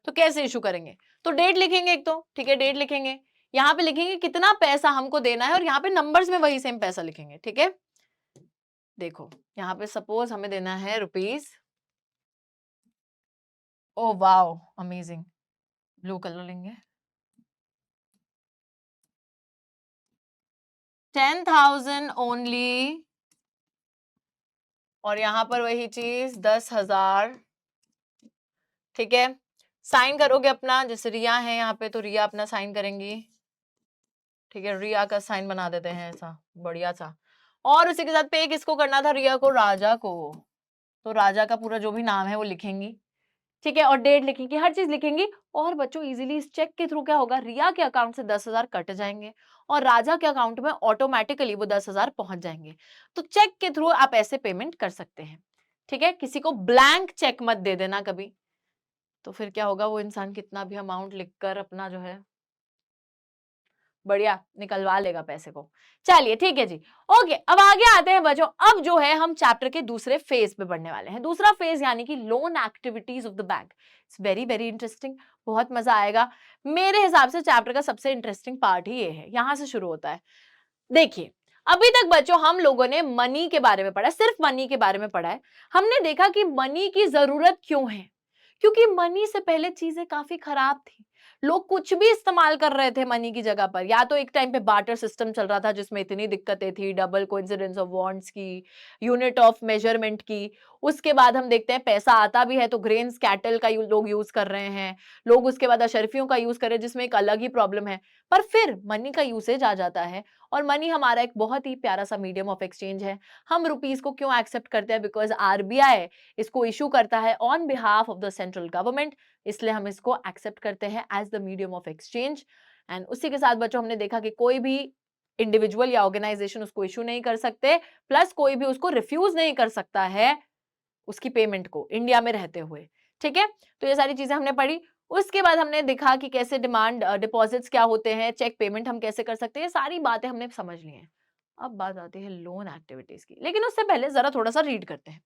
तो कैसे इशू करेंगे, तो डेट लिखेंगे एक तो, ठीक है, डेट लिखेंगे, यहाँ पे लिखेंगे कितना पैसा हमको देना है और यहाँ पे नंबर्स में वही सेम पैसा लिखेंगे, ठीक है। देखो यहाँ पे सपोज हमें देना है rupees, oh wow amazing, blue colour लेंगे, 10,000 ओनली, और यहां पर वही चीज 10,000, ठीक है। साइन करोगे अपना, जैसे रिया है यहाँ पे तो रिया अपना साइन करेंगी, ठीक है, रिया का साइन बना देते हैं ऐसा बढ़िया सा। और उसी के साथ पे किसको करना था, रिया को, राजा को, तो राजा का पूरा जो भी नाम है वो लिखेंगी, ठीक है, और डेट लिखेंगी, हर चीज लिखेंगी। और बच्चों इजीली इस चेक के थ्रू क्या होगा, रिया के अकाउंट से 10,000 कट जाएंगे और राजा के अकाउंट में ऑटोमेटिकली वो 10,000 पहुंच जाएंगे। तो चेक के थ्रू आप ऐसे पेमेंट कर सकते हैं, ठीक है। किसी को ब्लैंक चेक मत दे देना कभी, तो फिर क्या होगा, वो इंसान कितना भी अमाउंट लिखकर अपना जो है बढ़िया निकलवा लेगा पैसे को। चलिए ठीक है जी, ओके, अब आगे आते हैं बच्चों। अब जो है हम चैप्टर के दूसरे फेज पे बढ़ने वाले हैं। दूसरा फेज यानी कि loan activities of the bank. It's very very interesting, बहुत मजा आएगा। मेरे हिसाब से चैप्टर का सबसे इंटरेस्टिंग पार्ट ही ये है, यहां से शुरू होता है। देखिए अभी तक बच्चों हम लोगों ने मनी के बारे में पढ़ा, सिर्फ मनी के बारे में पढ़ा है। हमने देखा कि मनी की जरूरत क्यों है, क्योंकि मनी से पहले चीजें काफी खराब थी। लोग कुछ भी इस्तेमाल कर रहे थे मनी की जगह पर, या तो एक टाइम पे बार्टर सिस्टम चल रहा था जिसमें इतनी दिक्कतें थी, डबल कोइंसिडेंस ऑफ वांट्स की, यूनिट ऑफ मेजरमेंट की। उसके बाद हम देखते हैं पैसा आता भी है तो ग्रेन्स कैटल का लोग यूज कर रहे हैं, लोग उसके बाद अशरफियों का यूज कर रहे हैं जिसमें एक अलग ही प्रॉब्लम है। पर फिर मनी का यूसेज आ जाता है और मनी हमारा एक बहुत ही प्यारा सा मीडियम ऑफ एक्सचेंज है। हम रुपीज को क्यों एक्सेप्ट करते हैं, बिकॉज आरबीआई इसको इशू करता है on behalf of the central government, इसलिए हम इसको एक्सेप्ट करते हैं as the medium of exchange. And उसी के साथ बच्चों हमने देखा कि कोई भी इंडिविजुअल या ऑर्गेनाइजेशन उसको इशू नहीं कर सकते, प्लस कोई भी उसको रिफ्यूज नहीं कर सकता है उसकी पेमेंट को इंडिया में रहते हुए, ठीक है। तो ये सारी चीजें हमने पढ़ी। उसके बाद हमने देखा कि कैसे डिमांड डिपॉजिट्स क्या होते हैं, चेक पेमेंट हम कैसे कर सकते हैं, सारी बातें हमने समझ ली हैं। अब बात आती है लोन एक्टिविटीज की, लेकिन उससे पहले जरा थोड़ा सा रीड करते हैं।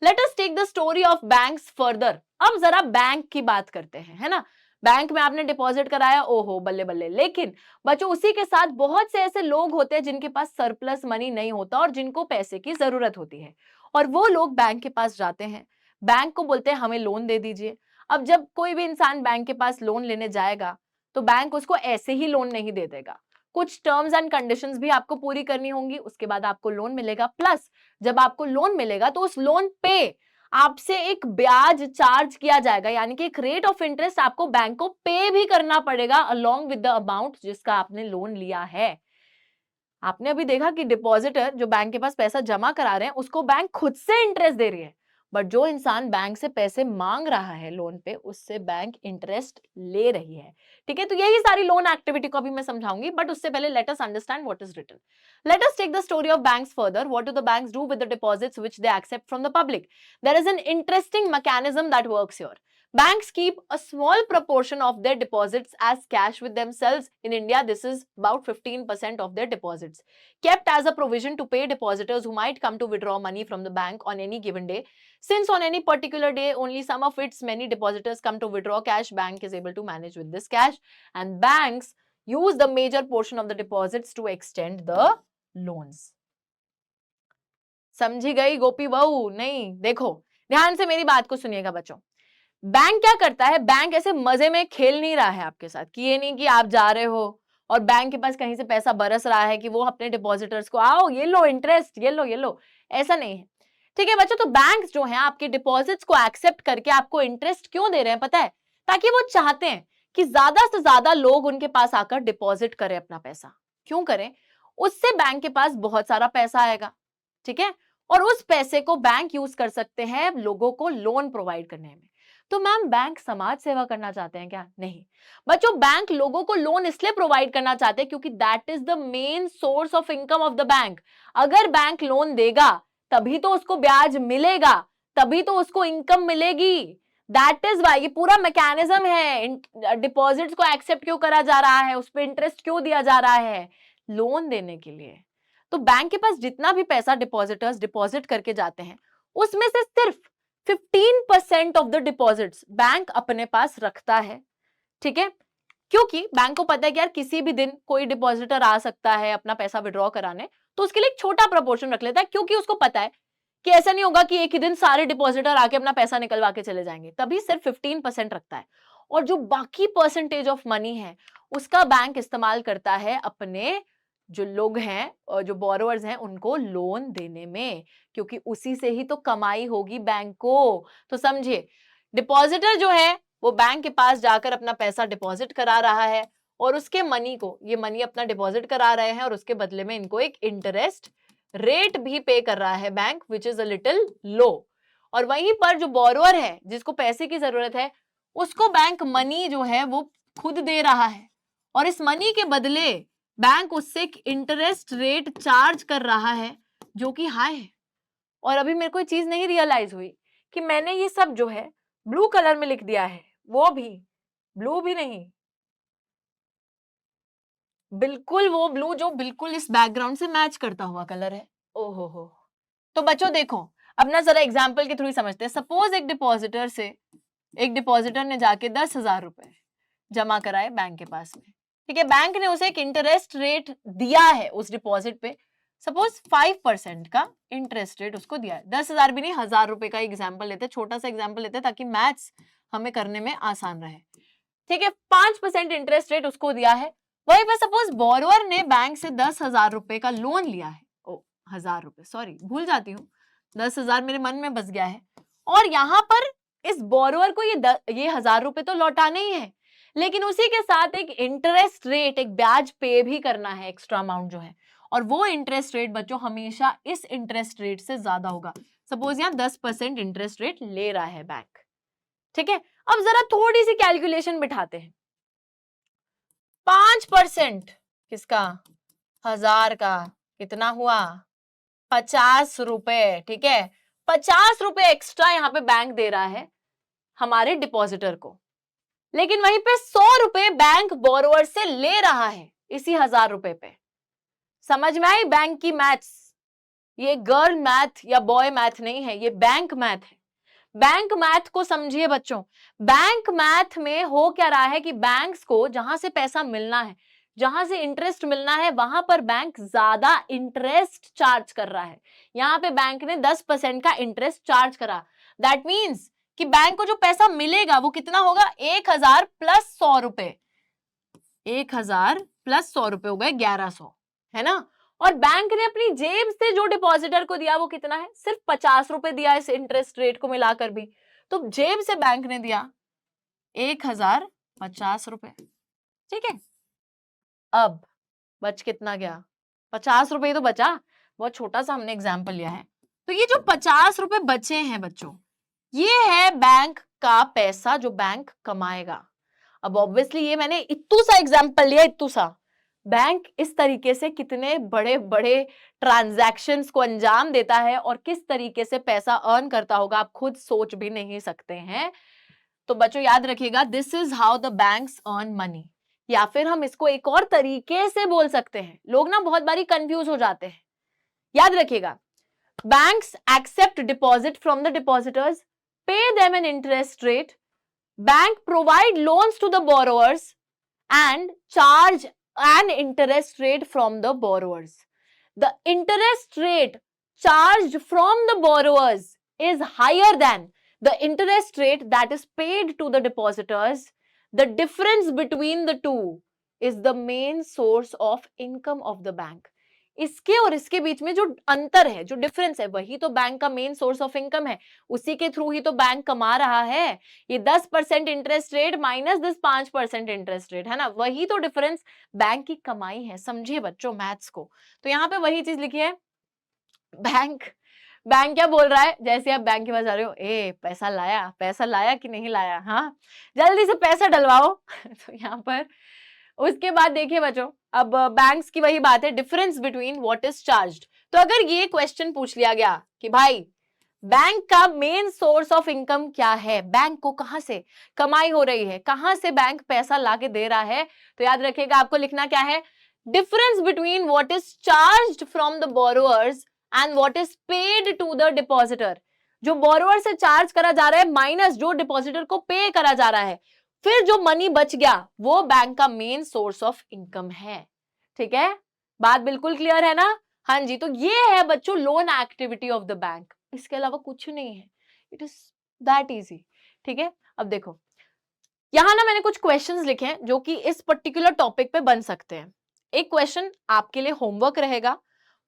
Let us take the story of banks further. अब जरा बैंक की बात करते हैं, है ना। बैंक में आपने डिपॉजिट कराया, ओहो बल्ले बल्ले, लेकिन बच्चों उसी के साथ बहुत से ऐसे लोग होते हैं जिनके पास सरप्लस मनी नहीं होता और जिनको पैसे की जरूरत होती है, और वो लोग बैंक के पास जाते हैं, बैंक को बोलते हैं हमें लोन दे दीजिए। अब जब कोई भी इंसान बैंक के पास लोन लेने जाएगा तो बैंक उसको ऐसे ही लोन नहीं दे देगा, कुछ टर्म्स एंड कंडीशंस भी आपको पूरी करनी होंगी, उसके बाद आपको लोन मिलेगा। प्लस जब आपको लोन मिलेगा तो उस लोन पे आपसे एक ब्याज चार्ज किया जाएगा, यानी कि एक रेट ऑफ इंटरेस्ट आपको बैंक को पे भी करना पड़ेगा अलोंग विद द अमाउंट जिसका आपने लोन लिया है। आपने अभी देखा कि डिपॉजिटर जो बैंक के पास पैसा जमा करा रहे हैं उसको बैंक खुद से इंटरेस्ट दे रही है, बट जो इंसान बैंक से पैसे मांग रहा है लोन पे, उससे बैंक इंटरेस्ट ले रही है। ठीक है, तो यही सारी लोन एक्टिविटी को अभी मैं समझाऊंगी, बट उससे पहले let us understand what is written. Let us take the story of banks further. What do the banks do with the deposits which they accept from the public? There is an interesting mechanism that works here. Banks keep a small proportion of their deposits as cash with themselves. In India, this is about 15% of their deposits, kept as a provision to pay depositors who might come to withdraw money from the bank on any given day. Since on any particular day, only some of its many depositors come to withdraw cash, bank is able to manage with this cash, and banks use the major portion of the deposits to extend the loans. समझी गई गोपी बहू? नहीं, देखो ध्यान से मेरी बात को सुनिएगा बच्चों। बैंक क्या करता है, बैंक ऐसे मजे में खेल नहीं रहा है आपके साथ कि ये नहीं कि आप जा रहे हो और बैंक के पास कहीं से पैसा बरस रहा है कि वो अपने डिपॉजिटर्स को आओ ये लो इंटरेस्ट, ये लो, ऐसा नहीं है। ठीक है बच्चों, तो बैंक जो है आपके डिपॉजिट्स को एक्सेप्ट करके आपको इंटरेस्ट क्यों दे रहे हैं पता है? ताकि वो चाहते हैं कि ज्यादा से ज्यादा लोग उनके पास आकर डिपॉजिट करें अपना पैसा। क्यों करें? उससे बैंक के पास बहुत सारा पैसा आएगा। ठीक है, और उस पैसे को बैंक यूज कर सकते हैं लोगों को लोन प्रोवाइड करने में। तो मैम बैंक समाज सेवा करना चाहते हैं क्या? नहीं बच्चों, बैंक लोगों को लोन इसलिए प्रोवाइड करना चाहते हैं क्योंकि that is the main source of income of the bank. अगर बैंक लोन देगा तभी तो उसको ब्याज मिलेगा, तभी तो उसको इनकम मिलेगी। दैट इज वाई ये पूरा मैकेनिज्म है। डिपॉजिट्स को एक्सेप्ट क्यों करा जा रहा है, उस पर इंटरेस्ट क्यों दिया जा रहा है? लोन देने के लिए। तो बैंक के पास जितना भी पैसा डिपॉजिटर्स डिपॉजिट करके जाते हैं उसमें से सिर्फ 15% ऑफ द डिपॉजिट्स बैंक अपने पास रखता है। ठीक है, क्योंकि बैंक को पता है कि यार किसी भी दिन कोई डिपॉजिटर आ सकता है अपना पैसा विड्रॉ कराने, तो उसके लिए एक छोटा प्रोपोर्शन रख लेता है, क्योंकि उसको पता है कि ऐसा नहीं होगा कि एक ही दिन सारे डिपॉजिटर आके अपना पैसा निकलवा के चले जाएंगे, तभी सिर्फ 15% रखता है। और जो बाकी परसेंटेज ऑफ मनी है उसका बैंक इस्तेमाल करता है अपने जो लोग हैं और जो बोरोवर्स हैं उनको लोन देने में, क्योंकि उसी से ही तो कमाई होगी बैंक को। तो समझिए, डिपॉजिटर जो है वो बैंक के पास जाकर अपना पैसा डिपॉजिट करा रहा है और उसके मनी को, ये मनी अपना डिपॉजिट करा रहे हैं और उसके बदले में इनको एक इंटरेस्ट रेट भी पे कर रहा है bank, which is a little low. और वहीं पर जो बोरोवर है जिसको पैसे की जरूरत है उसको बैंक मनी जो है वो खुद दे रहा है, और इस मनी के बदले बैंक उससे एक इंटरेस्ट रेट चार्ज कर रहा है जो कि हाई है। और अभी मेरे को ये चीज नहीं रियलाइज हुई कि मैंने ये सब जो है ब्लू कलर में लिख दिया है, वो भी ब्लू भी नहीं, बिल्कुल वो ब्लू जो बिल्कुल इस बैकग्राउंड से मैच करता हुआ कलर है। ओहो हो। तो बच्चों देखो, अब ना जरा एग्जाम्पल के थ्रू ही समझते हैं। सपोज एक डिपॉजिटर ने जाके 10,000 रुपए जमा कराए बैंक के पास में। ठीक है, बैंक ने उसे एक इंटरेस्ट रेट दिया है उस डिपॉजिट पे, सपोज 5% का इंटरेस्ट रेट उसको दिया है। 10,000 भी नहीं, 1,000 रुपए का एग्जाम्पल लेते, छोटा सा एग्जाम्पल लेते ताकि मैथ्स हमें करने में आसान रहे। ठीक है, 5% इंटरेस्ट रेट उसको दिया है। वहीं पर सपोज बोरोवर ने बैंक से 10,000 रुपए का लोन लिया है। ओ 1,000 रुपए, सॉरी भूल जाती हूँ, 10,000 मेरे मन में बस गया है। और यहाँ पर इस बोरोवर को ये 1,000 रुपए तो लौटाने ही है, लेकिन उसी के साथ एक इंटरेस्ट रेट, एक ब्याज पे भी करना है, एक्स्ट्रा अमाउंट जो है। और वो इंटरेस्ट रेट बच्चों हमेशा इस इंटरेस्ट रेट से ज्यादा होगा। सपोज यहाँ 10% इंटरेस्ट रेट ले रहा है बैंक। ठीक है, अब जरा थोड़ी सी कैलकुलेशन बिठाते हैं। 5% किसका? 1,000 का कितना हुआ? 50 रुपए। ठीक है, 50 रुपए एक्स्ट्रा यहाँ पे बैंक दे रहा है हमारे डिपॉजिटर को, लेकिन वहीं पे 100 रुपए बैंक बोरोवर से ले रहा है इसी 1,000 रुपए पे। समझ में आई बैंक की मैथ्स? ये गर्ल मैथ या बॉय मैथ नहीं है, ये बैंक मैथ है। बैंक मैथ को समझिए बच्चों। बैंक मैथ में हो क्या रहा है कि बैंक्स को जहां से पैसा मिलना है, जहां से इंटरेस्ट मिलना है, वहां पर बैंक ज्यादा इंटरेस्ट चार्ज कर रहा है। यहाँ पे बैंक ने 10% का इंटरेस्ट चार्ज करा। दैट मीन्स कि बैंक को जो पैसा मिलेगा वो कितना होगा? 1,000 प्लस 100 रुपए। 1,000 प्लस 100 रुपए हो गए 1,100, है ना। और बैंक ने अपनी जेब से जो डिपॉजिटर को दिया वो कितना है? सिर्फ 50 रुपए दिया इस इंटरेस्ट रेट को मिलाकर भी। तो जेब से बैंक ने दिया 1,050 रुपए। ठीक है, अब बच कितना गया? 50 रुपए ही तो बचा, बहुत छोटा सा हमने एग्जाम्पल लिया है। तो तो ये जो 50 रुपए बचे हैं बच्चों, ये है बैंक का पैसा जो बैंक कमाएगा। अब ऑब्वियसली ये मैंने इत्तू सा एग्जांपल लिया, इत्तू सा। बैंक इस तरीके से कितने बड़े बड़े ट्रांजैक्शंस को अंजाम देता है और किस तरीके से पैसा अर्न करता होगा, आप खुद सोच भी नहीं सकते हैं। तो बच्चों याद रखिएगा, this is how the banks earn money. या फिर हम इसको एक और तरीके से बोल सकते हैं, लोग ना बहुत बारी कंफ्यूज हो जाते हैं। याद रखिएगा, banks accept deposit from the depositors, pay them an interest rate, bank provide loans to the borrowers and charge an interest rate from the borrowers. The interest rate charged from the borrowers is higher than the interest rate that is paid to the depositors. The difference between the two is the main source of income of the bank. इसके और इसके बीच में जो अंतर है, जो difference है, वही तो बैंक का मेन सोर्स ऑफ इनकम है। उसी के थ्रू ही तो बैंक कमा रहा है। ये 10% interest rate minus this 5% interest rate है ना, वही तो डिफरेंस बैंक की कमाई है। समझिए बच्चों मैथ्स को। तो यहाँ पे वही चीज लिखी है, बैंक बैंक क्या बोल रहा है, जैसे आप बैंक के पास जा रहे हो, ए पैसा लाया कि नहीं लाया, हाँ जल्दी से पैसा डलवाओ। तो यहाँ पर उसके बाद देखिए बच्चों, अब बैंक्स की वही बात है, difference between what is charged. तो अगर ये क्वेश्चन पूछ लिया गया कि भाई बैंक का मेन सोर्स ऑफ इनकम क्या है, बैंक को कहां से कमाई हो रही है, कहां से बैंक पैसा लाके दे रहा है, तो याद रखिएगा आपको लिखना क्या है, difference between what is charged from the borrowers and what is paid to the depositor. जो बोरोअर से चार्ज करा जा रहा है माइनस जो डिपॉजिटर को पे करा जा रहा है, फिर जो मनी बच गया वो बैंक का मेन सोर्स ऑफ इनकम है। ठीक है, बात बिल्कुल क्लियर है ना? हाँ जी। तो ये है बच्चों loan activity of the bank, इसके अलावा कुछ नहीं है। It is that easy. ठीक है, अब देखो यहां ना मैंने कुछ क्वेश्चंस लिखे हैं जो कि इस पर्टिकुलर टॉपिक पे बन सकते हैं। एक क्वेश्चन आपके लिए होमवर्क रहेगा,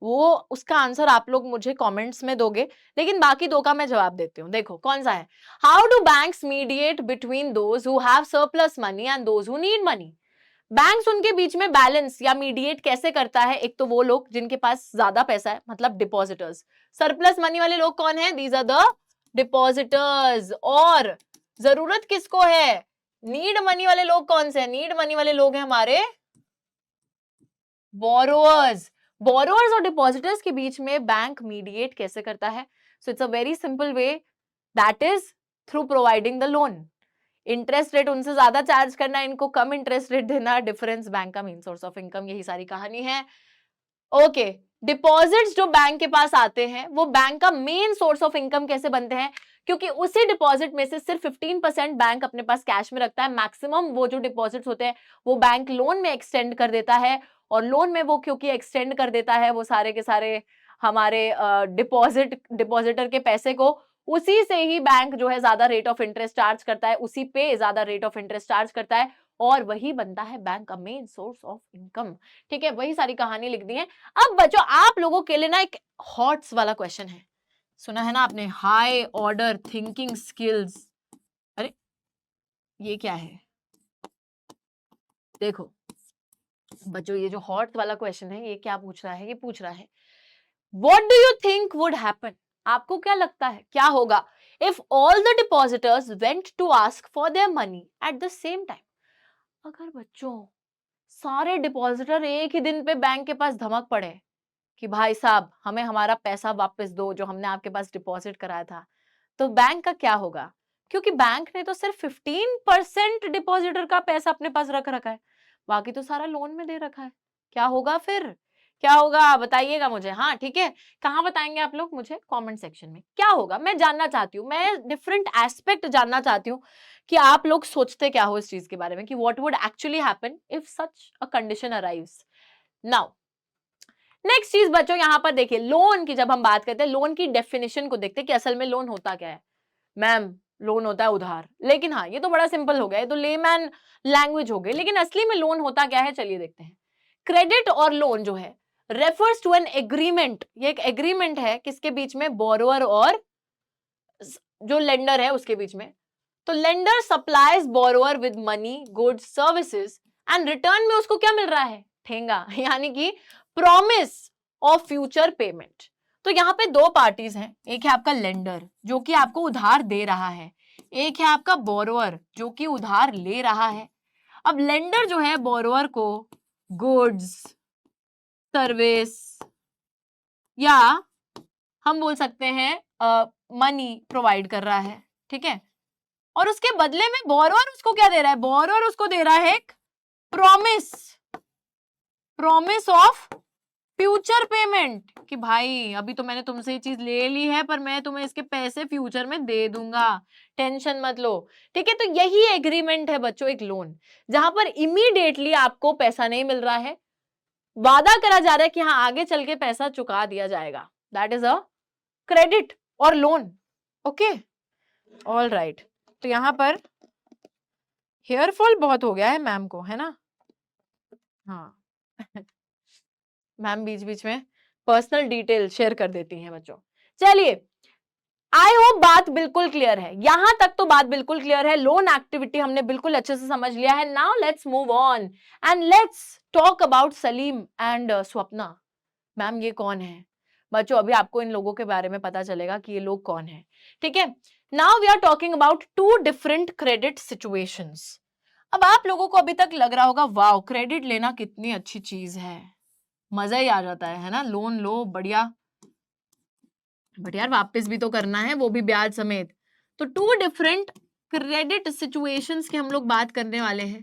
वो उसका आंसर आप लोग मुझे कमेंट्स में दोगे, लेकिन बाकी दो का मैं जवाब देती हूँ। देखो कौन सा है, how do banks mediate between those who have surplus money and those who need money. Banks उनके बीच में बैलेंस या मीडिएट कैसे करता है, एक तो वो लोग जिनके पास ज्यादा पैसा है, मतलब डिपॉजिटर्स। सरप्लस मनी वाले लोग कौन है, दीज आर द डिपॉजिटर्स। और जरूरत किसको है, नीड मनी वाले लोग कौन से हैं, नीड मनी वाले लोग हैं हमारे बोरोअर्स। बोरोअर्स और डिपॉजिटर्स के बीच में बैंक मीडिएट कैसे करता है, so it's a very simple way, that is through providing the loan. Interest rate उनसे ज्यादा चार्ज करना, इनको कम इंटरेस्ट रेट देना, डिफरेंस बैंक का मेन सोर्स ऑफ इनकम, यही सारी कहानी है। ओके, डिपॉजिट्स जो बैंक के पास आते हैं वो बैंक का मेन सोर्स ऑफ इनकम कैसे बनते हैं, क्योंकि उसी डिपॉजिट में से सिर्फ 15% बैंक अपने पास कैश में रखता है, मैक्सिमम वो जो डिपॉजिट्स होते हैं वो बैंक लोन में एक्सटेंड कर देता है। और लोन में वो क्योंकि एक्सटेंड कर देता है, वो सारे के सारे हमारे डिपॉजिटर के पैसे को उसी से ही बैंक जो है ज्यादा रेट ऑफ इंटरेस्ट चार्ज करता है, उसी पे ज्यादा रेट ऑफ इंटरेस्ट चार्ज करता है, और वही बनता है बैंक का मेन सोर्स ऑफ इनकम। ठीक है, वही सारी कहानी लिख दी है। अब बच्चों आप लोगों के लिए ना एक हॉट्स वाला क्वेश्चन है, सुना है ना आपने, हाई ऑर्डर थिंकिंग स्किल्स। अरे ये क्या है, देखो बच्चों ये जो हॉट वाला क्वेश्चन है ये क्या पूछ रहा है, ये पूछ रहा है what do you think would happen, आपको क्या लगता है क्या होगा if all the depositors went to ask for their money at the same time. अगर बच्चों सारे डिपॉजिटर एक ही दिन पे बैंक के पास धमक पड़े कि भाई साहब हमें हमारा पैसा वापस दो जो हमने आपके पास डिपॉजिट कराया था, तो बैंक का क्या होगा, क्योंकि बैंक ने तो सिर्फ 15% डिपॉजिटर का पैसा अपने पास रख रखा है, बाकी तो सारा लोन में दे रखा है। क्या होगा फिर, क्या होगा बताइएगा मुझे। हाँ ठीक है, कहाँ बताएंगे आप लोग मुझे, कमेंट सेक्शन में। क्या होगा मैं जानना चाहती हूँ, मैं डिफरेंट एस्पेक्ट जानना चाहती हूँ कि आप लोग सोचते क्या हो इस चीज के बारे में, कि what would actually happen if such a condition arrives. Now next चीज बच्चों यहाँ पर देखिए, लोन की जब हम बात करते हैं, लोन की डेफिनेशन को देखते हैं कि असल में लोन होता क्या है। मैम लोन होता है उधार, लेकिन हाँ ये तो बड़ा सिंपल हो गया, ये तो लेमैन लैंग्वेज हो गई, लेकिन असली में लोन होता क्या है चलिए देखते हैं। क्रेडिट और लोन जो है रेफर्स टू एन एग्रीमेंट, ये एक एग्रीमेंट है किसके बीच में, बोरोअर और जो लेंडर है उसके बीच में। तो lender supplies borrower with money goods services and return में उसको क्या मिल रहा है, ठेंगा, यानी कि प्रॉमिस ऑफ फ्यूचर पेमेंट। तो यहाँ पे दो पार्टीज हैं, एक है आपका लेंडर जो कि आपको उधार दे रहा है, एक है आपका बोरोअर जो कि उधार ले रहा है। अब लेंडर जो है बोरोअर को गुड्स, सर्विस या हम बोल सकते हैं मनी प्रोवाइड कर रहा है, ठीक है। और उसके बदले में बोरोअर उसको क्या दे रहा है, बोरोअर उसको दे रहा है एक promise, promise of future payment, कि भाई अभी तो मैंने तुमसे ये चीज ले ली है पर मैं तुम्हें इसके पैसे फ्यूचर में दे दूंगा, टेंशन मत लो, ठीक है। तो यही एग्रीमेंट है बच्चों, एक लोन, जहां पर इमीडिएटली आपको पैसा नहीं मिल रहा है, वादा करा जा रहा है कि हाँ आगे चल के पैसा चुका दिया जाएगा, दैट इज अ क्रेडिट और लोन। Okay, all right. तो यहां पर हेयर फॉल बहुत हो गया है मैम को, है ना। हाँ मैम बीच बीच में पर्सनल डिटेल शेयर कर देती हैं बच्चों। चलिए, आई होप बात बिल्कुल क्लियर है, यहां तक तो बात बिल्कुल क्लियर है, लोन एक्टिविटी हमने बिल्कुल अच्छे से समझ लिया है। Now let's move on and let's talk about Salim and Swapna. Ma'am ये कौन है बच्चों, अभी आपको इन लोगों के बारे में पता चलेगा कि ये लोग कौन है, ठीक है। Now we are talking about two different credit situations. अब आप लोगों को अभी तक लग रहा होगा वाओ क्रेडिट लेना कितनी अच्छी चीज है, मजा ही आ जाता है ना, लोन लो बढ़िया, बट यार वापस भी तो करना है, वो भी ब्याज समेत। तो टू डिफरेंट क्रेडिट सिचुएशंस की हम लोग बात करने वाले हैं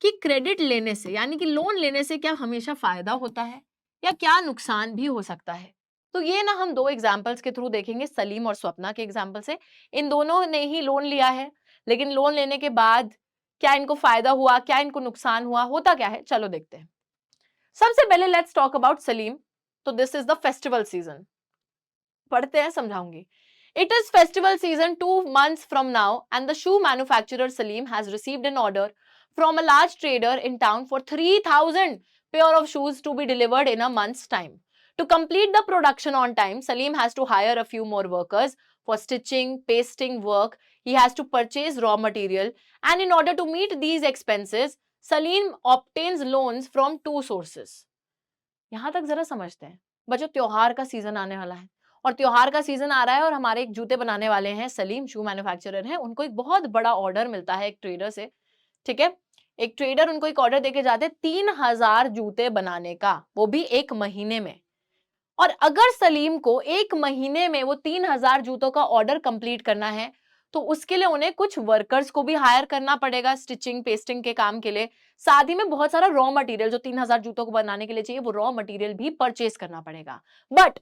कि क्रेडिट लेने से यानी कि लोन लेने से क्या हमेशा फायदा होता है या क्या नुकसान भी हो सकता है। तो ये ना हम दो एग्जाम्पल्स के थ्रू देखेंगे, सलीम और स्वप्ना के एग्जाम्पल से। इन दोनों ने ही लोन लिया है, लेकिन लोन लेने के बाद क्या इनको फायदा हुआ, क्या इनको नुकसान हुआ, होता क्या है, चलो देखते हैं। सबसे पहले लेट्स टॉक अबाउट सलीम। तो this is the festival season, पढ़ते हैं समझाऊंगी। It is festival season 2 months from now and the shoe manufacturer Salim has received an order from a large trader in town for 3,000 pair of shoes to be delivered in a month's time. To complete the production on time, Salim has to hire a few more workers for stitching, pasting work. He has to purchase raw material, and in order to meet these expenses, Salim obtains loans from two sources. यहां तक जरा समझते हैं बच्चों, त्योहार का season आने वाला है और त्योहार का सीजन आ रहा है और हमारे एक जूते बनाने वाले हैं सलीम, शू मैन्युफैक्चरर हैं, उनको एक बहुत बड़ा ऑर्डर मिलता है एक ट्रेडर से, ठीक है। एक ट्रेडर उनको एक ऑर्डर देके जाते हैं 3,000 जूते बनाने का, वो भी एक महीने में। और अगर सलीम को एक महीने में वो 3,000 जूतों का ऑर्डर कंप्लीट करना है तो उसके लिए उन्हें कुछ वर्कर्स को भी हायर करना पड़ेगा स्टिचिंग पेस्टिंग के काम के लिए, साथ ही में बहुत सारा रॉ मटेरियल जो 3,000 जूतों को बनाने के लिए चाहिए वो रॉ मटेरियल भी परचेज करना पड़ेगा। बट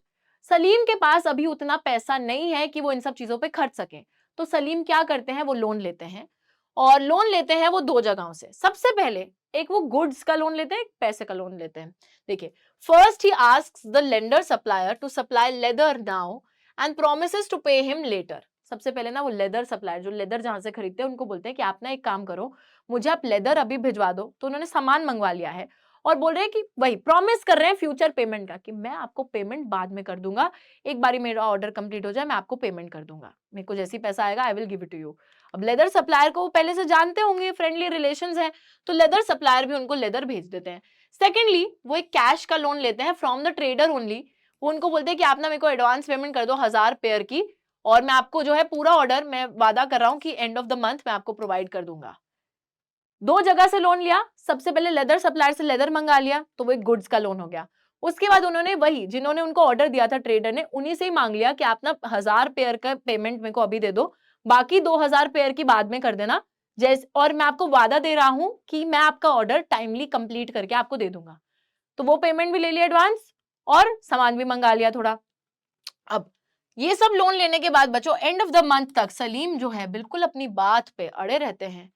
सलीम के पास अभी उतना पैसा नहीं है कि वो इन सब चीजों पे खर्च सके, तो सलीम क्या करते हैं, वो लोन लेते हैं। और लोन लेते हैं वो दो जगहों से। सबसे पहले एक वो गुड्स का लोन लेते हैं, एक पैसे का लोन लेते हैं। देखिए, फर्स्ट ही asks the lender supplier to supply leather now and promises to pay him later. सबसे पहले ना वो लेदर सप्लायर, जो लेदर जहां से खरीदते हैं, उनको बोलते हैं कि आप ना एक काम करो, मुझे आप लेदर अभी भिजवा दो। तो उन्होंने सामान मंगवा लिया है और बोल रहे हैं कि वही प्रॉमिस कर रहे हैं फ्यूचर पेमेंट का, कि मैं आपको पेमेंट बाद में कर दूंगा, एक बारी मेरा ऑर्डर कंप्लीट हो जाए मैं आपको पेमेंट कर दूंगा, मेरे को जैसी पैसा आएगा I will give it to you. अब लेदर सप्लायर को वो पहले से जानते होंगे, फ्रेंडली रिलेशंस हैं, तो लेदर सप्लायर भी उनको लेदर भेज देते हैं। सेकेंडली वो एक कैश का लोन लेते हैं फ्रॉम द ट्रेडर ओनली। वो उनको बोलते हैं कि आप ना मेरे को एडवांस पेमेंट कर दो 1,000 पेयर की, और मैं आपको जो है पूरा ऑर्डर मैं वादा कर रहा हूं कि एंड ऑफ द मंथ मैं आपको प्रोवाइड कर दूंगा। दो जगह से लोन लिया, सबसे पहले लेदर सप्लायर से लेदर मंगा लिया तो वो एक गुड्स का लोन हो गया। उसके बाद उन्होंने वही जिन्होंने उनको ऑर्डर दिया था ट्रेडर ने, उन्हीं से ही मांग लिया कि आप ना 1,000 पेयर का पेमेंट मेरे को अभी दे दो, बाकी 2,000 पेयर की बाद में कर देना, जैसे और मैं आपको वादा दे रहा हूं कि मैं आपका ऑर्डर टाइमली कंप्लीट करके आपको दे दूंगा। तो वो पेमेंट भी ले लिया एडवांस और सामान भी मंगा लिया थोड़ा। अब ये सब लोन लेने के बाद बच्चों एंड ऑफ द मंथ तक सलीम जो है बिल्कुल अपनी बात पे अड़े रहते हैं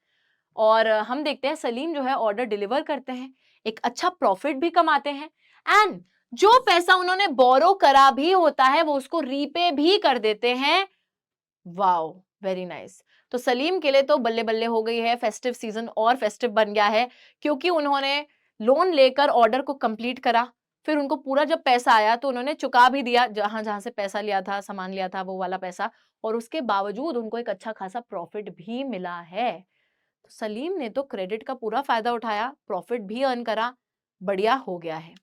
और हम देखते हैं सलीम जो है ऑर्डर डिलीवर करते हैं, एक अच्छा प्रॉफिट भी कमाते हैं, एंड जो पैसा उन्होंने बोरो करा भी होता है वो उसको रीपे भी कर देते हैं। Wow, very nice. तो सलीम के लिए तो बल्ले बल्ले हो गई है, फेस्टिव सीजन और फेस्टिव बन गया है, क्योंकि उन्होंने लोन लेकर ऑर्डर को कंप्लीट करा, फिर उनको पूरा जब पैसा आया तो उन्होंने चुका भी दिया जहां जहां से पैसा लिया था, सामान लिया था वो वाला पैसा, और उसके बावजूद उनको एक अच्छा खासा प्रॉफिट भी मिला है। तो सलीम ने तो क्रेडिट का पूरा फायदा उठाया, प्रॉफिट भी अर्न करा, बढ़िया हो गया है।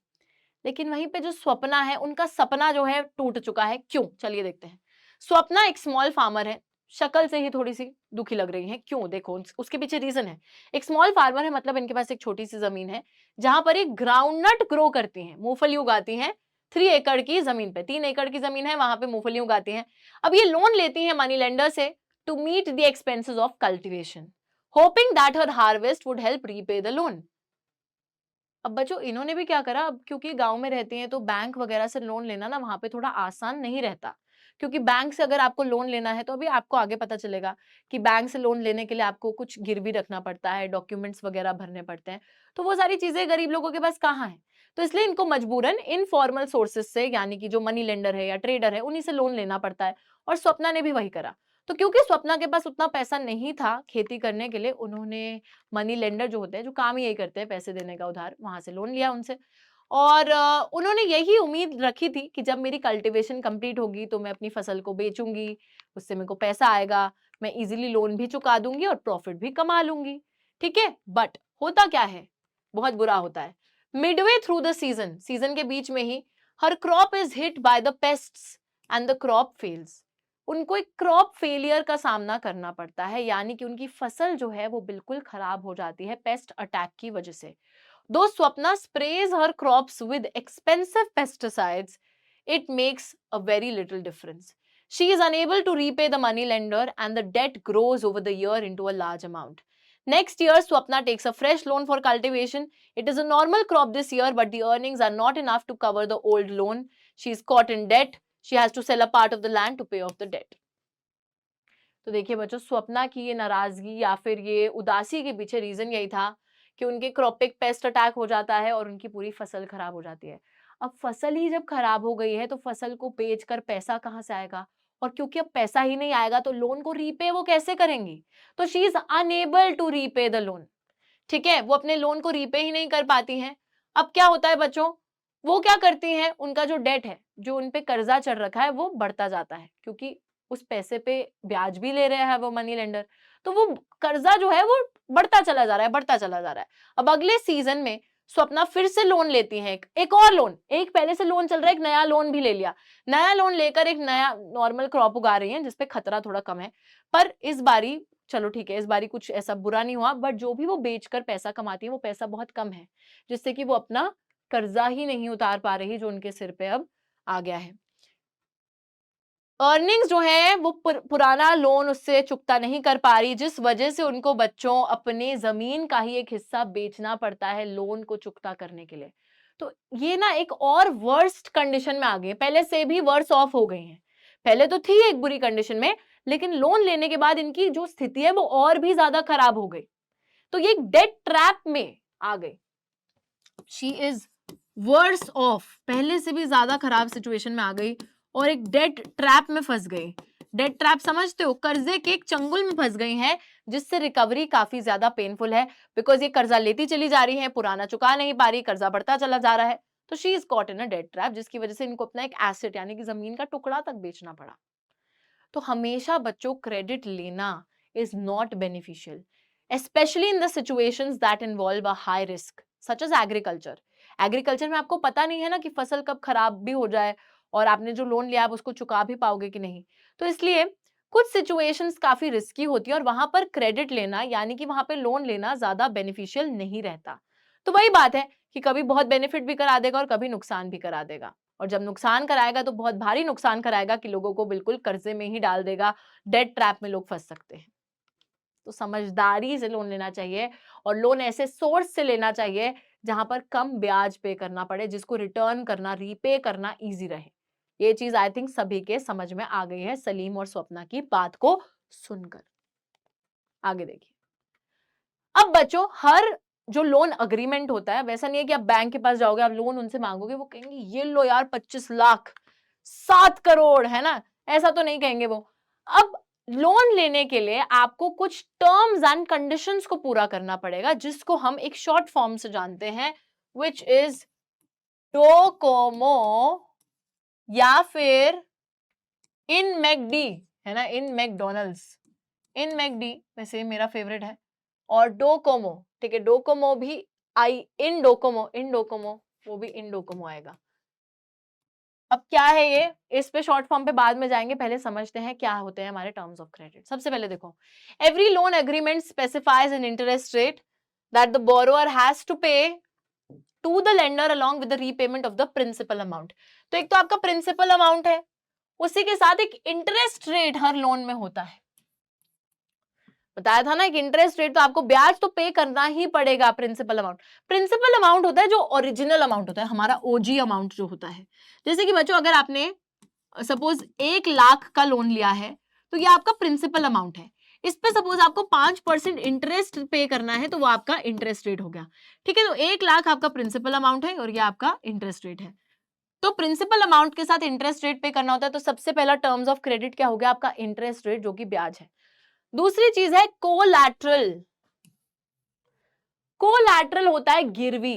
लेकिन वहीं पे जो स्वप्ना है, उनका सपना जो है टूट चुका है। क्यों? चलिए देखते हैं। स्वप्ना एक स्मॉल फार्मर है, शक्ल से ही थोड़ी सी दुखी लग रही है। क्यों? देखो उसके पीछे रीजन है। एक स्मॉल फार्मर है, मतलब इनके पास एक छोटी सी जमीन है जहां पर एक ग्राउंडनट ग्रो करती हैं, मूंगफली उगाती हैं। 3 एकड़ की जमीन पे, 3 एकड़ की जमीन है, वहां पे मूंगफली उगाती हैं। अब ये लोन लेती हैं मनी लेंडर से to meet the expenses of cultivation, hoping that her harvest would help repay the loan. अब बच्चों इन्होंने भी क्या करा, अब क्योंकि गांव में रहती हैं तो बैंक वगैरह से लोन लेना ना वहां पे थोड़ा आसान नहीं रहता। क्योंकि बैंक से अगर आपको लोन लेना है तो अभी आपको आगे पता चलेगा कि बैंक से लोन लेने के लिए आपको कुछ गिरवी रखना पड़ता है, डॉक्यूमेंट्स वगैरह भरने पड़ते हैं। तो वो सारी चीजें गरीब लोगों के पास कहाँ है। तो इसलिए इनको मजबूरन इनफॉर्मल सोर्सेज से, यानी कि जो मनी लेंडर है या ट्रेडर है, उन्हीं से लोन लेना पड़ता है। और स्वप्ना ने भी वही करा। तो क्योंकि स्वप्ना के पास उतना पैसा नहीं था खेती करने के लिए, उन्होंने मनी लेंडर जो होते हैं, जो काम ही यही करते हैं पैसे देने का उधार, वहां से लोन लिया उनसे। और उन्होंने यही उम्मीद रखी थी कि जब मेरी कल्टीवेशन कंप्लीट होगी तो मैं अपनी फसल को बेचूंगी, उससे मेरे को पैसा आएगा, मैं इजीली लोन भी चुका दूंगी और प्रॉफिट भी कमा लूंगी। ठीक है, बट होता क्या है, बहुत बुरा होता है। Midway through the season, season के बीच में ही, हर crop is hit by the pests and the crop fails. उनको एक क्रॉप फेलियर का सामना करना पड़ता है, यानी कि उनकी फसल जो है वो बिल्कुल खराब हो जाती है पेस्ट अटैक की वजह से। दो Swapna sprays her crops with expensive pesticides, it makes a very little difference. She is unable to repay the money lender and the debt grows over the year into a large amount. Next year, Swapna takes a fresh loan for cultivation. It is a normal crop this year, but the earnings are not enough to cover the old loan. She is caught in debt. She has to sell a part of the land to pay off the debt. तो देखिए बच्चों, स्वप्ना की ये नाराजगी या फिर ये उदासी के पीछे रीजन यही था कि उनके क्रॉप पे पेस्ट अटैक हो जाता है और उनकी पूरी फसल खराब हो जाती है। अब फसल ही जब खराब हो गई है तो फसल को बेचकर पैसा कहाँ से आएगा, और क्योंकि अब पैसा ही नहीं आएगा तो लोन को रीपे वो कैसे करेंगी। तो she is unable to repay the loan. ठीक है, वो अपने लोन को रीपे ही नहीं कर पाती हैं। अब क्या होता है बच्चों, वो क्या करती हैं, उनका जो डेट है, जो उन पे कर्जा चढ़ रखा है, वो बढ़ता जाता है, क्योंकि उस पैसे पे ब्याज भी ले रहे हैं वो मनी लेंडर। तो वो कर्जा जो है वो बढ़ता चला जा रहा है, बढ़ता चला जा रहा है। अब अगले सीजन में स्वप्ना फिर से लोन लेती है, एक और लोन, एक पहले से लोन चल रहा है, एक नया लोन भी ले लिया। नया लोन लेकर एक नया नॉर्मल क्रॉप उगा रही है जिसपे खतरा थोड़ा कम है। पर इस बारी चलो ठीक है, इस बारी कुछ ऐसा बुरा नहीं हुआ, बट जो भी वो बेचकर पैसा कमाती है वो पैसा बहुत कम है, जिससे कि वो अपना कर्जा ही नहीं उतार पा रही जो उनके सिर पे अब आ गया है। अर्निंग्स जो है वो पुराना लोन उससे चुकता नहीं कर पा रही, जिस वजह से उनको बच्चों अपने जमीन का ही एक हिस्सा बेचना पड़ता है लोन को चुकता करने के लिए। तो ये ना एक और वर्स्ट कंडीशन में आ गई, पहले से भी वर्स ऑफ हो गई हैं। पहले तो थी एक बुरी कंडीशन में, लेकिन लोन लेने के बाद इनकी जो स्थिति है वो और भी ज्यादा खराब हो गई। तो ये एक डेट ट्रैप में आ गई। शी इज वर्स ऑफ, पहले से भी ज्यादा खराब सिचुएशन में आ गई और एक डेट ट्रैप में फंस गई। डेट ट्रैप समझते हो, कर्जे के एक चंगुल में फंस गई हैं, जिससे रिकवरी काफी ज्यादा पेनफुल है, बिकॉज ये कर्जा लेती चली जा रही है, पुराना चुका नहीं पा रही, कर्जा बढ़ता चला जा रहा है। तो she is caught in a debt trap, जिसकी वजह से इनको अपना एक एसेट यानी कि जमीन का टुकड़ा तक बेचना पड़ा। तो हमेशा बच्चों क्रेडिट लेना is not beneficial, especially in the situations that involve a high risk such as agriculture. Agriculture में आपको पता नहीं है ना कि फसल कब खराब भी हो जाए और आपने जो लोन लिया आप उसको चुका भी पाओगे कि नहीं। तो इसलिए कुछ सिचुएशंस काफी रिस्की होती है और वहां पर क्रेडिट लेना यानी कि वहां पे लोन लेना ज्यादा बेनिफिशियल नहीं रहता। तो वही बात है कि कभी बहुत बेनिफिट भी करा देगा और कभी नुकसान भी करा देगा, और जब नुकसान कराएगा तो बहुत भारी नुकसान कराएगा कि लोगों को बिल्कुल कर्जे में ही डाल देगा, डेट ट्रैप में लोग फंस सकते हैं। तो समझदारी से लोन लेना चाहिए और लोन ऐसे सोर्स से लेना चाहिए जहां पर कम ब्याज पे करना पड़े, जिसको रिटर्न करना, रीपे करना इजी रहे। ये चीज आई थिंक सभी के समझ में आ गई है सलीम और स्वप्ना की बात को सुनकर। आगे देखिए। अब बच्चों, हर जो लोन अग्रीमेंट होता है, वैसा नहीं है कि आप बैंक के पास जाओगे, आप लोन उनसे मांगोगे, वो कहेंगे ये लो यार 25 लाख 7 करोड़, है ना, ऐसा तो नहीं कहेंगे वो। अब लोन लेने के लिए आपको कुछ टर्म्स एंड कंडीशंस को पूरा करना पड़ेगा, जिसको हम एक शॉर्ट फॉर्म से जानते हैं, विच इज डोकोमो या फिर इन मैकडी, है ना, इन मैकडोनल्ड्स। इन मैकडी वैसे मेरा फेवरेट है, और डोकोमो, ठीक है, डोकोमो भी, आई इन डोकोमो, इन डोकोमो वो भी इंडोकोमो आएगा। अब क्या है ये, इस पे शॉर्ट फॉर्म पे बाद में जाएंगे, पहले समझते हैं क्या होते हैं हमारे टर्म्स ऑफ क्रेडिट। सबसे पहले देखो, every loan agreement specifies an interest rate that the borrower has to pay to the lender along with the repayment of the principal amount. तो एक तो आपका प्रिंसिपल अमाउंट है, उसी के साथ एक इंटरेस्ट रेट हर लोन में होता है। बताया था ना, एक इंटरेस्ट रेट, तो आपको ब्याज तो पे करना ही पड़ेगा। प्रिंसिपल अमाउंट होता है जो ओरिजिनल अमाउंट होता है, हमारा ओजी अमाउंट जो होता है। जैसे कि बच्चों, अगर आपने सपोज 1 लाख का लोन लिया है, तो ये आपका प्रिंसिपल अमाउंट है। इस पे सपोज आपको 5% इंटरेस्ट पे करना है, तो वो आपका इंटरेस्ट रेट हो गया। ठीक है, तो 1 लाख आपका प्रिंसिपल अमाउंट है और ये आपका इंटरेस्ट रेट है। तो प्रिंसिपल अमाउंट के साथ इंटरेस्ट रेट पे करना होता है, तो सबसे पहला टर्म्स ऑफ क्रेडिट क्या हो गया आपका, इंटरेस्ट रेट, जो कि ब्याज है। दूसरी चीज है कोलैटरल। कोलैटरल होता है गिरवी।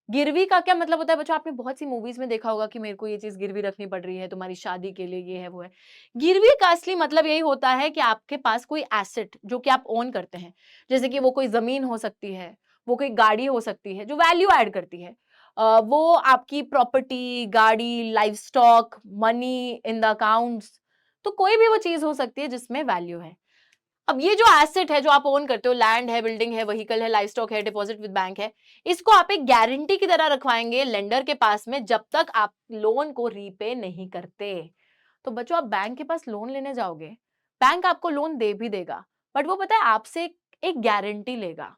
गिरवी का क्या मतलब होता है बच्चों, आपने बहुत सी मूवीज में देखा होगा कि मेरे को ये चीज गिरवी रखनी पड़ रही है तुम्हारी शादी के लिए, ये है वो है। गिरवी का असली मतलब यही होता है कि आपके पास कोई एसेट जो कि आप ओन करते हैं, जैसे कि वो कोई जमीन हो सकती है, वो कोई गाड़ी हो सकती है जो वैल्यू ऐड करती है, वो आपकी प्रॉपर्टी, गाड़ी, life stock, money in the accounts, तो कोई भी वो चीज हो सकती है जिसमें वैल्यू है। अब ये जो एसेट है जो आप ओन करते हो, लैंड है, बिल्डिंग है, व्हीकल है, लाइफ स्टॉक है, डिपॉजिट विद बैंक है, इसको आप एक गारंटी की तरह रखवाएंगे लेंडर के पास में जब तक आप लोन को रीपे नहीं करते। तो बच्चों, आप बैंक के पास लोन लेने जाओगे, बैंक आपको लोन दे भी देगा, बट वो पता है आपसे एक गारंटी लेगा।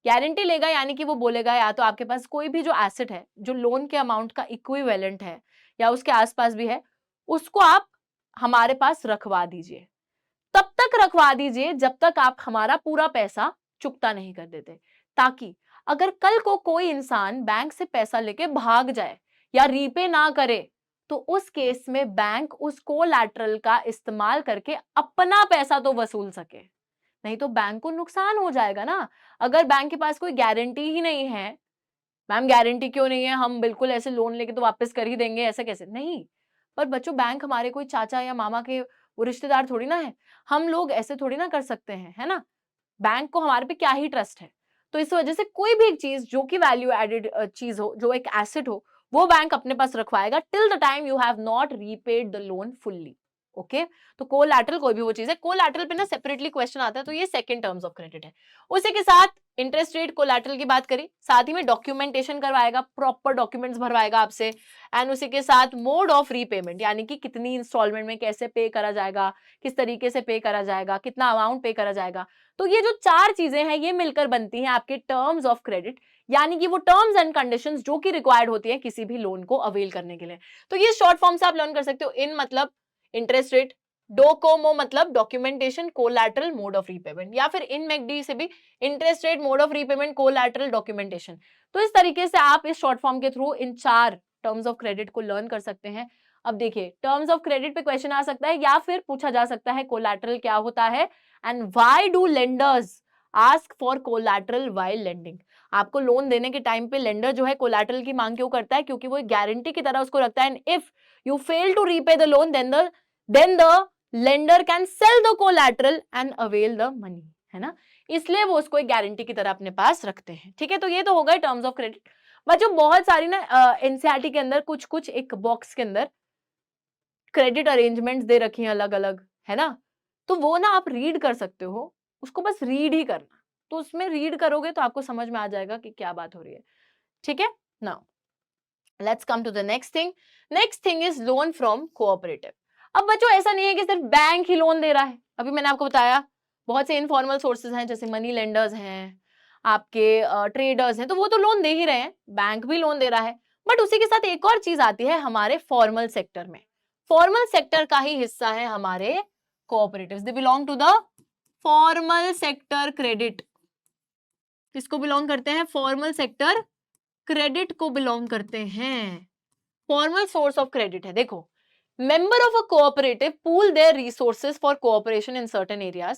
गारंटी लेगा यानी कि वो बोलेगा या तो आपके पास कोई भी जो एसेट है जो लोन के अमाउंट का इक्विवेलेंट है या उसके आसपास भी है, उसको आप हमारे पास रखवा दीजिए। तब तक रखवा दीजिए जब तक आप हमारा पूरा पैसा चुकता नहीं कर देते, ताकि अगर कल को कोई इंसान बैंक से पैसा लेके भाग जाए या रीपे ना करे, तो उस केस में बैंक उस कोलैटरल का इस्तेमाल करके अपना पैसा तो वसूल सके। नहीं तो बैंक को नुकसान हो जाएगा ना। अगर बैंक के पास कोई गारंटी ही नहीं है, मैम गारंटी क्यों नहीं है, हम बिल्कुल ऐसे लोन लेके तो वापस कर ही देंगे, ऐसे कैसे, नहीं। पर बच्चों, बैंक हमारे कोई चाचा या मामा के वो रिश्तेदार थोड़ी ना है, हम लोग ऐसे थोड़ी ना कर सकते हैं, है ना। बैंक को हमारे पे क्या ही ट्रस्ट है। तो इस वजह से कोई भी एक चीज जो कि वैल्यू एडेड चीज हो, जो एक एसेट हो, वो बैंक अपने पास रखवाएगा till the time you have not repaid the loan fully. Okay, तो कोलैटरल कोई भी वो चीज है। कोलैटरल पे ना सेपरेटली क्वेश्चन आता है, तो ये सेकंड टर्म्स ऑफ क्रेडिट है। उसी के साथ इंटरेस्ट रेट, कोलैटरल की बात करी, साथ ही में डॉक्यूमेंटेशन करवाएगा, प्रॉपर डॉक्यूमेंट्स भरवाएगा आपसे, एंड उसी के साथ मोड ऑफ रीपेमेंट, यानी कि कितनी इंस्टॉलमेंट में कैसे पे करा जाएगा, किस तरीके से पे करा जाएगा, कितना अमाउंट पे करा जाएगा। तो ये जो 4 चीजें हैं ये मिलकर बनती हैं आपके टर्म्स ऑफ क्रेडिट, यानी कि वो टर्म्स एंड कंडीशंस जो कि रिक्वायर्ड होती है किसी भी लोन को अवेल करने के लिए। तो ये शॉर्ट फॉर्म से आप लर्न कर सकते हो। इन मतलब इंटरेस्ट रेट, डोकोमो मतलब documentation, collateral, mode of repayment, या फिर इन मैकडी से भी interest rate, mode of repayment, collateral, documentation. तो इस तरीके से आप इस शॉर्ट फॉर्म के through in 4 terms of credit को लर्न कर सकते हैं। अब देखिए, टर्म्स ऑफ क्रेडिट पे क्वेश्चन आ सकता है या फिर पूछा जा सकता है कोलैटरल क्या होता है, and why do lenders ask for collateral while lending. आपको लोन देने के टाइम पे लेंडर जो है कोलैटरल की मांग क्यों करता है, क्योंकि वो एक गारंटी की तरह उसको रखता है, and if you fail to repay the loan then the lender can sell the collateral and avail the money, है ना। इसलिए वो उसको एक गारंटी की तरह अपने पास रखते हैं। ठीक है, तो ये तो हो गए टर्म्स ऑफ क्रेडिट। बच्चों, बहुत सारी ना एनसीईआरटी के अंदर कुछ कुछ एक बॉक्स के अंदर क्रेडिट अरेंजमेंट्स दे रखी हैं अलग अलग, है ना। तो वो ना आप रीड कर सकते हो, उसको बस रीड ही करना। तो उसमें रीड करोगे तो आपको समझ में आ जाएगा कि क्या बात हो रही है। ठीक है, now let's come to the next thing. Next thing is loan from cooperative. अब बच्चों, ऐसा नहीं है कि सिर्फ बैंक ही लोन दे रहा है। अभी मैंने आपको बताया बहुत से इनफॉर्मल सोर्सेज हैं, जैसे मनी लेंडर्स हैं, आपके ट्रेडर्स हैं, तो वो तो लोन दे ही रहे हैं, बैंक भी लोन दे रहा है। बट उसी के साथ एक और चीज आती है हमारे फॉर्मल सेक्टर में। फॉर्मल सेक्टर का ही हिस्सा है हमारे cooperatives, they belong to the formal sector credit. किसको बिलोंग करते हैं, फॉर्मल सेक्टर क्रेडिट को बिलोंग करते हैं। फॉर्मल सोर्स ऑफ क्रेडिट है, देखो, member of a cooperative pool their resources for cooperation in certain areas,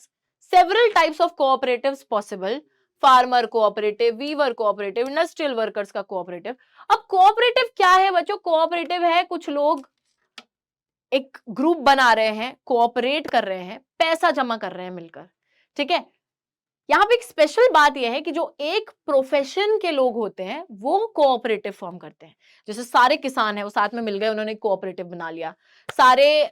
several types of cooperatives possible, farmer cooperative, weaver cooperative, industrial workers का cooperative. अब cooperative क्या है बच्चों, कोऑपरेटिव है कुछ लोग एक ग्रुप बना रहे हैं, कोऑपरेट कर रहे हैं, पैसा जमा कर रहे हैं मिलकर। ठीक है, यहाँ पे एक स्पेशल बात यह है कि जो एक प्रोफेशन के लोग होते हैं वो कोऑपरेटिव फॉर्म करते हैं। जैसे सारे किसान हैं, वो साथ में मिल गए, उन्होंने कोऑपरेटिव बना लिया। सारे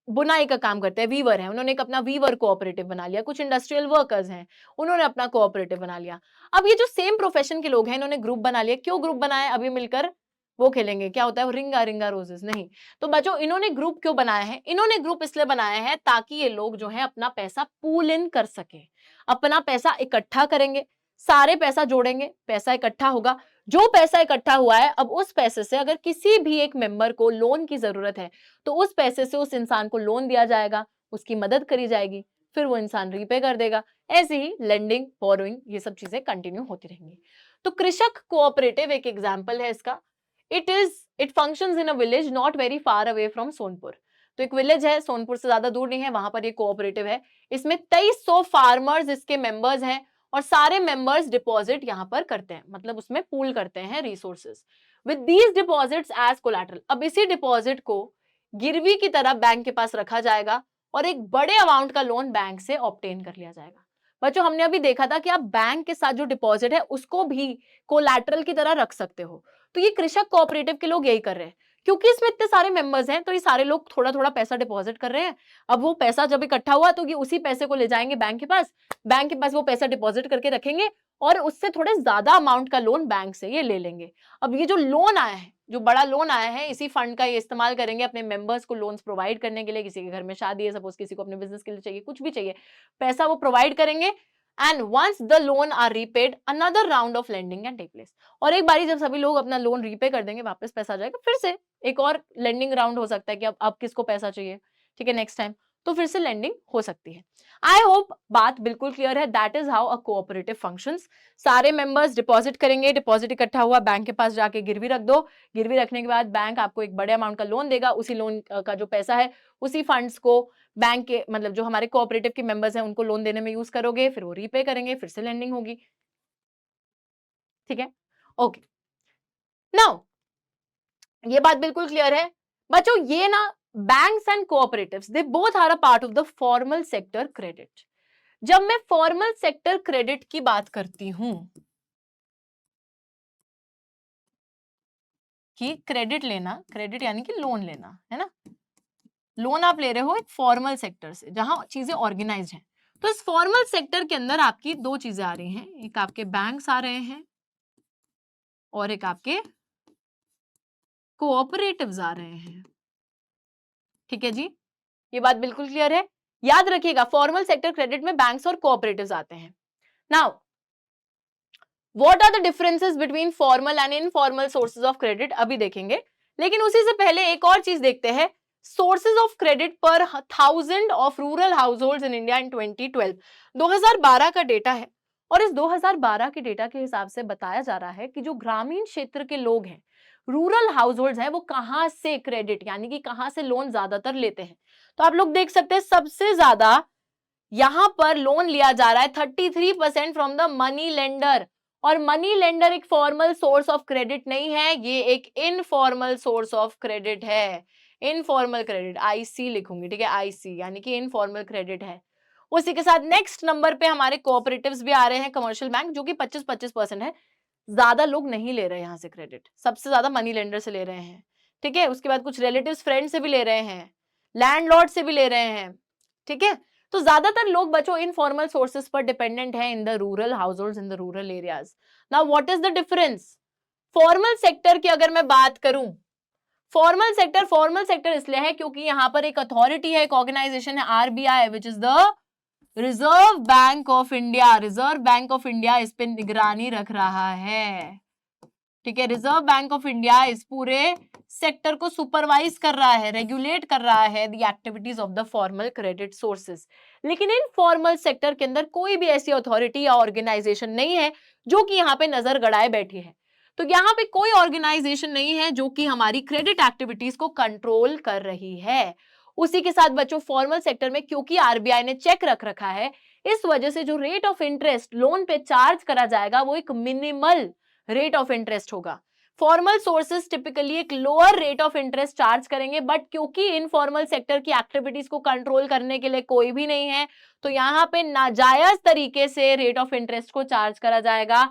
बुनाई का काम करते हैं, वीवर हैं, उन्होंने एक अपना वीवर कोऑपरेटिव बना लिया। कुछ इंडस्ट्रियल वर्कर्स हैं, उन्होंने अपना कोऑपरेटिव बना लिया। अब ये जो सेम प्रोफेशन के लोग हैं, इन्होंने ग्रुप बना लिया। क्यों ग्रुप बनाया? अभी मिलकर वो खेलेंगे, क्या होता है वो, रिंगा रिंगा रोजेस। नहीं तो बच्चों, इन्होंने ग्रुप क्यों बनाया है? इन्होंने ग्रुप इसलिए बनाया है ताकि ये लोग जो है अपना पैसा पूल इन कर सके, अपना पैसा इकट्ठा करेंगे, सारे पैसा जोड़ेंगे, पैसा इकट्ठा होगा। जो पैसा इकट्ठा हुआ है, अब उस पैसे से अगर किसी भी एक मेंबर को लोन की जरूरत है तो उस पैसे से उस इंसान को लोन दिया जाएगा, उसकी मदद करी जाएगी, फिर वो इंसान रीपे कर देगा। ऐसे ही लेंडिंग, बोरोइंग, ये सब चीजें कंटिन्यू होती रहेंगी। तो कृषक कोऑपरेटिव एक एग्जाम्पल है इसका। It functions in a village not very far away from Sonpur. तो एक विलेज है, सोनपुर से ज्यादा दूर नहीं है, वहां पर ये कोऑपरेटिव है। इसमें 2300 फार्मर्स इसके मेंबर्स हैं और सारे मेंबर्स डिपॉजिट यहां पर करते हैं, मतलब उसमें पूल करते हैं resources with these deposits as collateral. अब इसी डिपॉजिट को गिरवी की तरह बैंक के पास रखा जाएगा और एक बड़े अमाउंट का लोन बैंक से ऑब्टेन कर लिया जाएगा। बच्चों, हमने अभी देखा था कि आप बैंक के साथ जो डिपॉजिट है उसको भी कोलैटरल की तरह रख सकते हो। तो ये कृषक कोऑपरेटिव के लोग यही कर रहे हैं, क्योंकि इसमें इतने सारे मेंबर्स हैं तो ये सारे लोग थोड़ा थोड़ा पैसा डिपॉजिट कर रहे हैं। अब वो पैसा जब इकट्ठा हुआ तो ये उसी पैसे को ले जाएंगे बैंक के पास, बैंक के पास वो पैसा डिपॉजिट करके रखेंगे और उससे थोड़े ज्यादा अमाउंट का लोन बैंक से ये ले लेंगे। अब ये जो लोन आया है, जो बड़ा लोन आया है, इसी फंड का ये इस्तेमाल करेंगे अपने मेंबर्स को लोन्स प्रोवाइड करने के लिए। किसी के घर में शादी है, सपोज किसी को अपने बिजनेस के लिए चाहिए, कुछ भी चाहिए, पैसा वो प्रोवाइड करेंगे। And once the loan are repaid another round of lending can take place. और एक बारी जब सभी लोग अपना लोन रीपे कर देंगे, वापस पैसा आ जाएगा, फिर से एक और लेंडिंग राउंड हो सकता है कि अब किसको पैसा चाहिए, ठीक है, नेक्स्ट टाइम, तो फिर से लेंडिंग हो सकती है। आई होप बात बिल्कुल क्लियर है। That is how a cooperative functions. सारे मेंबर्स डिपॉजिट करेंगे, डिपॉजिट इकट्ठा हुआ, बैंक के पास जाके गिरवी रख दो, गिरवी रखने के बाद बैंक आपको एक बड़े अमाउंट का लोन देगा। उसी लोन का जो पैसा है, उसी फंड्स को बैंक के, मतलब जो हमारे कोऑपरेटिव के मेंबर्स हैं, उनको लोन देने में यूज करोगे, फिर वो रीपे करेंगे, फिर से लेंडिंग होगी, ठीक है, ओके। नाउ ये बात बिल्कुल क्लियर है बच्चों। ये ना banks and cooperatives, they both are a part of the formal sector credit. जब मैं फॉर्मल सेक्टर क्रेडिट की बात करती हूं कि क्रेडिट लेना, क्रेडिट यानी कि लोन लेना, है ना, लोन आप ले रहे हो एक फॉर्मल सेक्टर से जहां चीजें ऑर्गेनाइज हैं। तो इस फॉर्मल सेक्टर के अंदर आपकी दो चीजें आ रही हैं, एक आपके बैंक्स आ रहे हैं और एक आपके कोऑपरेटिव्स आ रहे हैं, ठीक है जी, ये बात बिल्कुल क्लियर है। याद रखिएगा, फॉर्मल सेक्टर क्रेडिट में बैंक्स और कोऑपरेटिव्स आते हैं। Now what are the differences between formal and informal sources of credit, अभी देखेंगे। लेकिन उसी से पहले एक और चीज देखते हैं, सोर्सेज ऑफ क्रेडिट पर 1000 of rural households in India in 2012। 2012 का डेटा है और इस 2012 के डेटा के हिसाब से बताया जा रहा है कि जो ग्रामीण क्षेत्र के लोग हैं, रूरल हाउसहोल्ड्स हैं, वो कहां से क्रेडिट यानी कि कहां से लोन ज्यादातर लेते हैं। तो आप लोग देख सकते हैं सबसे ज्यादा यहां पर लोन लिया जा रहा है 33% फ्रॉम द मनी लेंडर। और मनी लेंडर एक फॉर्मल सोर्स ऑफ क्रेडिट नहीं है, ये एक इनफॉर्मल सोर्स ऑफ क्रेडिट है। इनफॉर्मल क्रेडिट, आईसी लिखूंगी, ठीक है, आईसी यानी कि इनफॉर्मल क्रेडिट है। उसी के साथ नेक्स्ट नंबर पे हमारे कोऑपरेटिव्स भी आ रहे हैं, कमर्शियल बैंक, जो कि 25-25% है। ज्यादा लोग नहीं ले रहे यहां से क्रेडिट, सबसे ज्यादा मनी लेंडर से ले रहे हैं, ठीक है। उसके बाद कुछ रिलेटिव्स, फ्रेंड से भी ले रहे हैं, लैंडलॉर्ड से भी ले रहे हैं, ठीक है। तो ज्यादातर लोग बच्चों इनफॉर्मल सोर्सेज पर डिपेंडेंट है in the rural households in the rural areas. Now what is the difference? Formal sector की अगर मैं बात करूं, फॉर्मल सेक्टर इसलिए है क्योंकि यहां पर एक अथॉरिटी है, एक ऑर्गेनाइजेशन है, RBI, which is the Reserve Bank of India. Reserve Bank of India इस पे निगरानी रख रहा है, ठीक है। रिजर्व बैंक ऑफ इंडिया इस पूरे सेक्टर को सुपरवाइज कर रहा है, रेगुलेट कर रहा है the activities of the formal credit sources. लेकिन इनफॉर्मल सेक्टर के अंदर कोई भी ऐसी अथॉरिटी या ऑर्गेनाइजेशन नहीं है जो कि यहाँ पे नजर गड़ाए बैठी है। तो यहाँ पे कोई ऑर्गेनाइजेशन नहीं है जो कि हमारी क्रेडिट एक्टिविटीज को कंट्रोल कर रही है। उसी के साथ बच्चों फॉर्मल सेक्टर में क्योंकि आरबीआई ने चेक रख रखा है, इस वजह से जो रेट ऑफ इंटरेस्ट लोन पे चार्ज करा जाएगा वो एक मिनिमल रेट ऑफ इंटरेस्ट होगा। फॉर्मल सोर्सेज टिपिकली एक lower rate of interest charge करेंगे, बट क्योंकि इनफॉर्मल सेक्टर की एक्टिविटीज को कंट्रोल करने के लिए कोई भी नहीं है, तो यहाँ पे नाजायज तरीके से रेट ऑफ इंटरेस्ट को चार्ज करा जाएगा.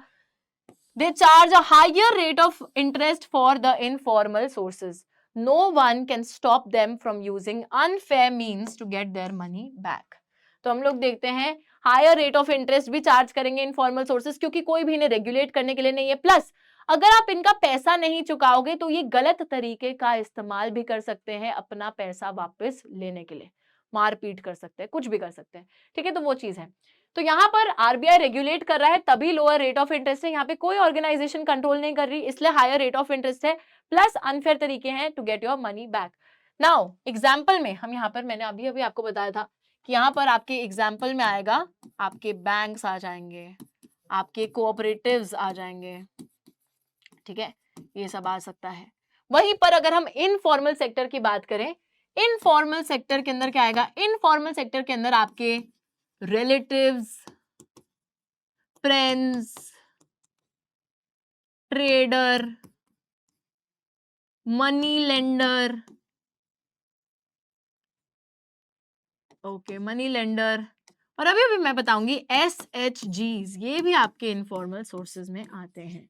They charge a higher rate of interest for the informal sources. No one can stop them from using unfair means to get their money back. तो हम लोग देखते हैं हायर रेट ऑफ इंटरेस्ट भी charge करेंगे informal sources, क्योंकि कोई भी इन्हें रेगुलेट करने के लिए नहीं है. प्लस अगर आप इनका पैसा नहीं चुकाओगे तो ये गलत तरीके का इस्तेमाल भी कर सकते हैं अपना पैसा वापस लेने के लिए, मारपीट कर सकते हैं, कुछ भी कर सकते हैं. ठीक है, तो वो चीज है. तो यहाँ पर आरबीआई रेगुलेट कर रहा है तभी लोअर रेट ऑफ इंटरेस्ट है. यहाँ पे कोई ऑर्गेनाइजेशन कंट्रोल नहीं कर रही, इसलिए हायर रेट ऑफ इंटरेस्ट है. प्लस अनफेयर तरीके हैं to get your money back. Now example में हम यहाँ पर, मैंने अभी अभी आपको बताया था कि यहाँ पर आपके एग्जाम्पल में आएगा, आपके बैंक्स आ जाएंगे, आपके कोऑपरेटिव्स आ जाएंगे. ठीक है, ये सब आ सकता है. वहीं पर अगर हम इनफॉर्मल सेक्टर की बात करें, इनफॉर्मल सेक्टर के अंदर क्या आएगा? इनफॉर्मल सेक्टर के अंदर आपके relatives, friends, trader, money lender, okay money lender, और अभी अभी मैं बताऊंगी SHGs, ये भी आपके इनफॉर्मल सोर्सेज में आते हैं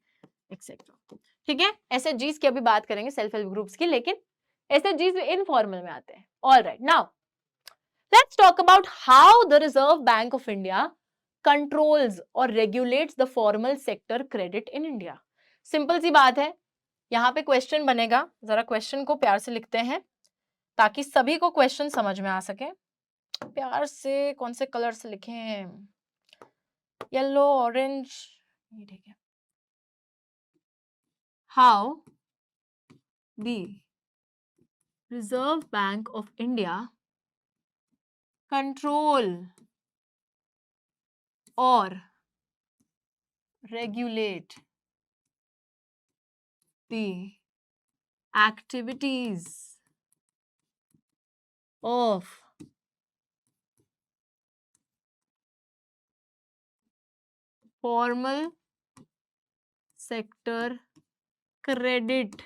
एक्सेट्रा. ठीक है, SHGs की अभी बात करेंगे, सेल्फ हेल्प ग्रुप्स की, लेकिन SHGs इनफॉर्मल में आते हैं. All right, now let's talk about how the Reserve Bank of India controls और regulates the formal sector credit in India. Simple सी बात है, यहाँ पे क्वेश्चन बनेगा, जरा क्वेश्चन को प्यार से लिखते हैं ताकि सभी को क्वेश्चन समझ में आ सके. प्यार से कौन से कलर से लिखें? येलो, ऑरेंज, ये ठीक है. How the Reserve Bank of India control और regulate the activities of formal sector credit.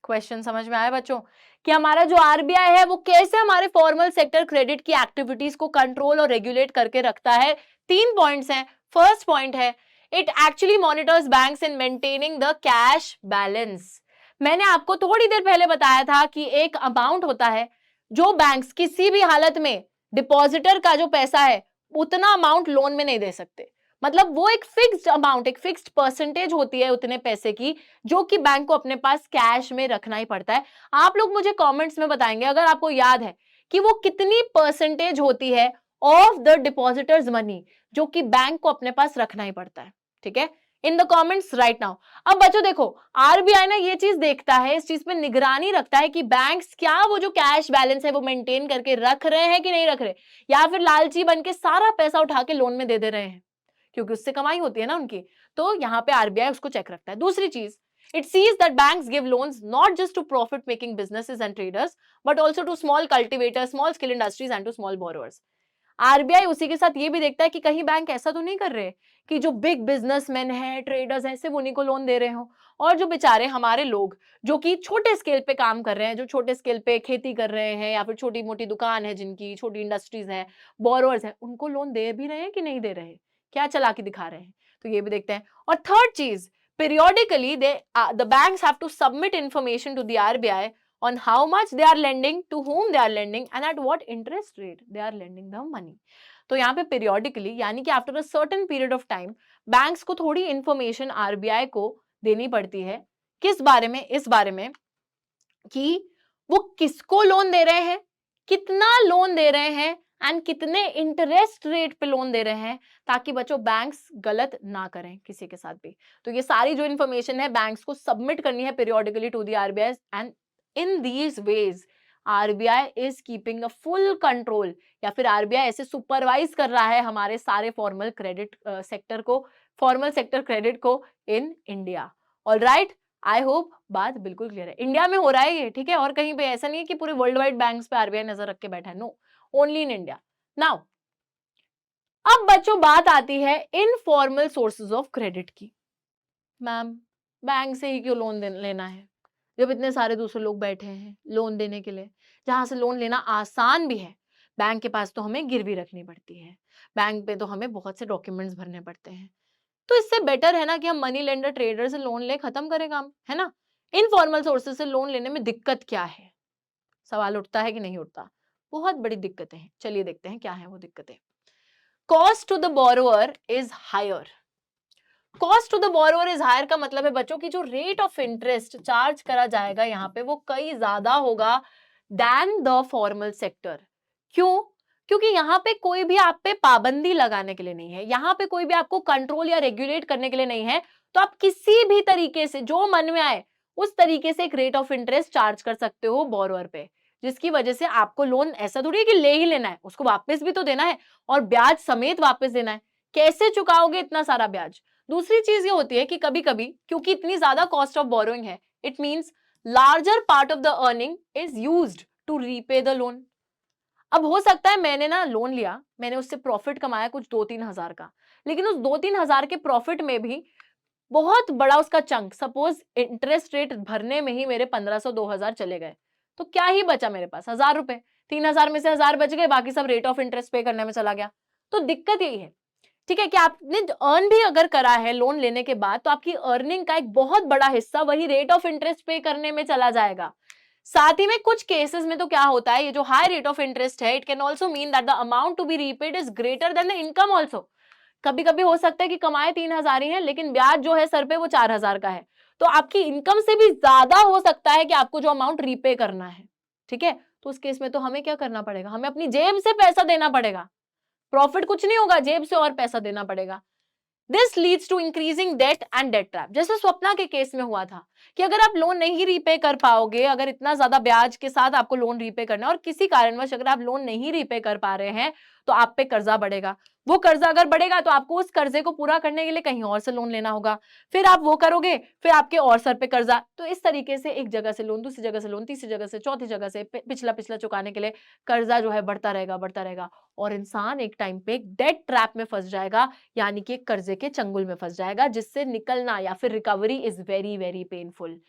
Question समझ में आया बच्चों कि हमारा जो आरबीआई है वो कैसे हमारे फॉर्मल सेक्टर क्रेडिट की एक्टिविटीज को कंट्रोल और रेगुलेट करके रखता है. 3 पॉइंट्स हैं. फर्स्ट पॉइंट है, it actually monitors banks in maintaining the cash balance. मैंने आपको थोड़ी देर पहले बताया था कि एक अमाउंट होता है जो बैंक्स किसी भी हालत में डिपॉजिटर का जो पैसा है उतना अमाउंट लोन में नहीं दे सकते. मतलब वो एक फिक्स्ड अमाउंट, एक फिक्स्ड परसेंटेज होती है उतने पैसे की, जो कि बैंक को अपने पास कैश में रखना ही पड़ता है. आप लोग मुझे कमेंट्स में बताएंगे अगर आपको याद है कि वो कितनी परसेंटेज होती है ऑफ द डिपॉजिटर्स मनी जो कि बैंक को अपने पास रखना ही पड़ता है. ठीक है, in the comments right now. अब बच्चों देखो, आरबीआई ना ये चीज देखता है, इस चीज पे निगरानी रखता है कि बैंक्स क्या वो जो कैश बैलेंस है वो मेंटेन करके रख रहे हैं कि नहीं रख रहे, या फिर लालची बन के सारा पैसा उठा के लोन में दे रहे हैं, क्योंकि उससे कमाई होती है ना उनकी. तो यहाँ पे आरबीआई उसको चेक रखता है. दूसरी चीज, it sees that banks give loans not just to profit making businesses and traders but also to small cultivators, small scale industries and to small borrowers. RBI उसी के साथ ये भी देखता है कि कहीं बैंक ऐसा तो नहीं कर रहे कि जो बिग बिजनेसमैन है, ट्रेडर्स हैं, सिर्फ उन्हीं को लोन दे रहे हो, और जो बेचारे हमारे लोग जो कि छोटे स्केल पे काम कर रहे हैं, जो छोटे स्केल पे खेती कर रहे हैं या फिर छोटी मोटी दुकान है जिनकी, छोटी इंडस्ट्रीज है, बोरोअर्स है, उनको लोन दे भी रहे हैं कि नहीं दे रहे, क्या चालाकी दिखा रहे हैं. तो ये भी देखते हैं. और थर्ड चीज, periodically the banks have to submit information to the RBI on how much they are lending, to whom they are lending and at what interest rate they are lending the money. तो यहाँ पे periodically यानी कि after a certain period of time banks को थोड़ी information RBI को देनी पड़ती है. किस बारे में? इस बारे में कि वो किसको लोन दे रहे हैं, कितना लोन दे रहे हैं एंड कितने इंटरेस्ट रेट पे लोन दे रहे हैं, ताकि बच्चों बैंक्स गलत ना करें किसी के साथ भी. तो ये सारी जो इन्फॉर्मेशन है बैंक्स को सबमिट करनी है periodically to the RBI, and in these ways RBI is keeping a full control, या फिर आरबीआई ऐसे सुपरवाइज कर रहा है हमारे सारे फॉर्मल क्रेडिट सेक्टर को, फॉर्मल सेक्टर क्रेडिट को in India. Alright, I hope बात बिल्कुल क्लियर है. इंडिया में हो रहा है ये, ठीक है, और कहीं पे ऐसा नहीं है कि पूरे वर्ल्ड वाइड बैंक्स पे आरबीआई नजर रख के बैठा है. No, only in India. Now अब बच्चों बात आती है इनफॉर्मल सोर्सेज ऑफ क्रेडिट की। मैम, बैंक से ही क्यों लोन लेना है जब इतने सारे दूसरे लोग बैठे हैं लोन देने के लिए, जहां से लोन लेना आसान भी है। बैंक के पास तो हमें गिरवी रखनी पड़ती है, बैंक पे तो हमें बहुत से डॉक्यूमेंट्स भरने पड़ते हैं। तो इससे बेटर है ना कि हम मनी लेंडर ट्रेडर से लोन ले, खत्म करें काम, है ना। इनफॉर्मल सोर्सेज से लोन लेने में दिक्कत क्या है, सवाल उठता है कि नहीं उठता। बहुत बड़ी दिक्कतें हैं, चलिए देखते हैं क्या है वो दिक्कतें। Cost to the borrower is higher. Cost to the borrower is higher का मतलब है बच्चों की जो रेट ऑफ इंटरेस्ट चार्ज करा जाएगा यहाँ पे वो कई ज्यादा होगा देन द फॉर्मल सेक्टर। क्यों? क्योंकि यहाँ पे कोई भी आप पे पाबंदी लगाने के लिए नहीं है, यहाँ पे कोई भी आपको कंट्रोल या रेगुलेट करने के लिए नहीं है। तो आप किसी भी तरीके से जो मन में आए उस तरीके से एक रेट ऑफ इंटरेस्ट चार्ज कर सकते हो बोरोअर पे, जिसकी वजह से आपको लोन ऐसा थोड़ी है कि ले ही लेना है, उसको वापस भी तो देना है और ब्याज समेत वापस देना है। कैसे चुकाओगे इतना सारा ब्याज? दूसरी चीज ये होती है कि कभी कभी क्योंकि इतनी ज्यादा कॉस्ट ऑफ बोरोइंग है, it means larger part of the earning is used to repay the loan. अब हो सकता है मैंने ना लोन लिया, मैंने उससे प्रॉफिट कमाया कुछ 2-3 हजार का, लेकिन उस 2-3 हजार के प्रॉफिट में भी बहुत बड़ा उसका चंक, सपोज इंटरेस्ट रेट भरने में ही मेरे 1500-2000 चले गए, तो क्या ही बचा मेरे पास? 1000 रुपए। 3000 में से 1000 बच गए, बाकी सब रेट ऑफ इंटरेस्ट पे करने में चला गया। तो दिक्कत यही है, ठीक है, कि आपने अर्न भी अगर करा है लोन लेने के बाद तो आपकी अर्निंग का एक बहुत बड़ा हिस्सा वही रेट ऑफ इंटरेस्ट पे करने में चला जाएगा। साथ ही में कुछ केसेस में तो क्या होता है, ये जो हाई रेट ऑफ इंटरेस्ट है, it can also mean that the amount to be repaid is greater than the income also. कभी कभी हो सकता है कि कमाए 3000 ही है लेकिन ब्याज जो है सर पे वो 4000 का है, तो आपकी इनकम से भी ज्यादा हो सकता है कि आपको जो अमाउंट रीपे करना है। ठीक है, तो उस केस में तो हमें क्या करना पड़ेगा, हमें अपनी जेब से पैसा देना पड़ेगा। प्रॉफिट कुछ नहीं होगा, जेब से और पैसा देना पड़ेगा। This leads to increasing debt and debt trap, जैसे स्वप्ना के केस में हुआ था कि अगर आप लोन नहीं रीपे कर पाओगे, अगर इतना ज्यादा ब्याज के साथ आपको लोन रीपे करना है और किसी कारणवश अगर आप लोन नहीं रीपे कर पा रहे हैं तो आप पे कर्जा बढ़ेगा। वो कर्जा अगर बढ़ेगा तो आपको उस कर्जे को पूरा करने के लिए कहीं और से लोन लेना होगा, फिर आप वो करोगे, फिर आपके और सर पे कर्जा। तो इस तरीके से एक जगह से लोन, दूसरी जगह से लोन, तीसरी जगह से, चौथी जगह से पिछला पिछला चुकाने के लिए कर्जा जो है बढ़ता रहेगा और इंसान एक टाइम पे एक डेट ट्रैप में फंस जाएगा, यानी कि कर्जे के चंगुल में फंस जाएगा, जिससे निकलना या फिर recovery is very very painful.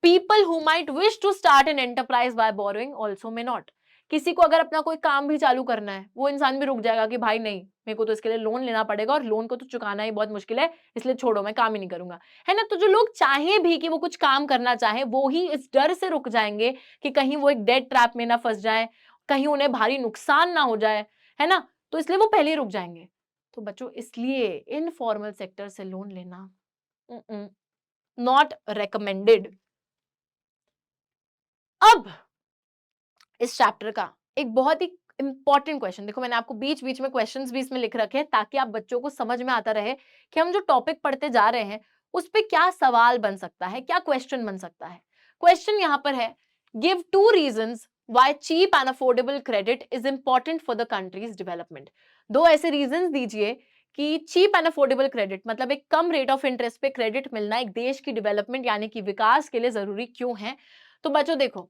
People who might wish to start an enterprise by borrowing also may not. किसी को अगर अपना कोई काम भी चालू करना है, वो इंसान भी रुक जाएगा कि भाई नहीं, मेरे को तो इसके लिए लोन लेना पड़ेगा और लोन को तो चुकाना ही बहुत मुश्किल है, इसलिए छोड़ो, मैं काम ही नहीं करूंगा, है ना। तो जो लोग चाहे भी कि वो कुछ काम करना चाहे, वो ही इस डर से रुक जाएंगे कि कहीं वो एक डेट ट्रैप में ना फंस जाए, कहीं उन्हें भारी नुकसान ना हो जाए, है ना। तो इसलिए वो पहले ही रुक जाएंगे। तो बच्चों इसलिए इनफॉर्मल सेक्टर से लोन लेना नॉट रेकमेंडेड। अब इस चैप्टर का एक बहुत ही इंपॉर्टेंट क्वेश्चन, देखो मैंने आपको बीच बीच में क्वेश्चंस भी इसमें लिख रखे हैं ताकि आप बच्चों को समझ में आता रहे कि हम जो टॉपिक पढ़ते जा रहे हैं उस पे क्या सवाल बन सकता है, क्या क्वेश्चन बन सकता है। क्वेश्चन यहां पर है, give 2 reasons why cheap and affordable credit is important for the country's development। दो ऐसे रीजंस दीजिए कि चीप एंड अफोर्डेबल क्रेडिट मतलब एक कम रेट ऑफ इंटरेस्ट पे क्रेडिट मिलना एक देश की डेवलपमेंट यानी कि विकास के लिए जरूरी क्यों है। तो बच्चों देखो,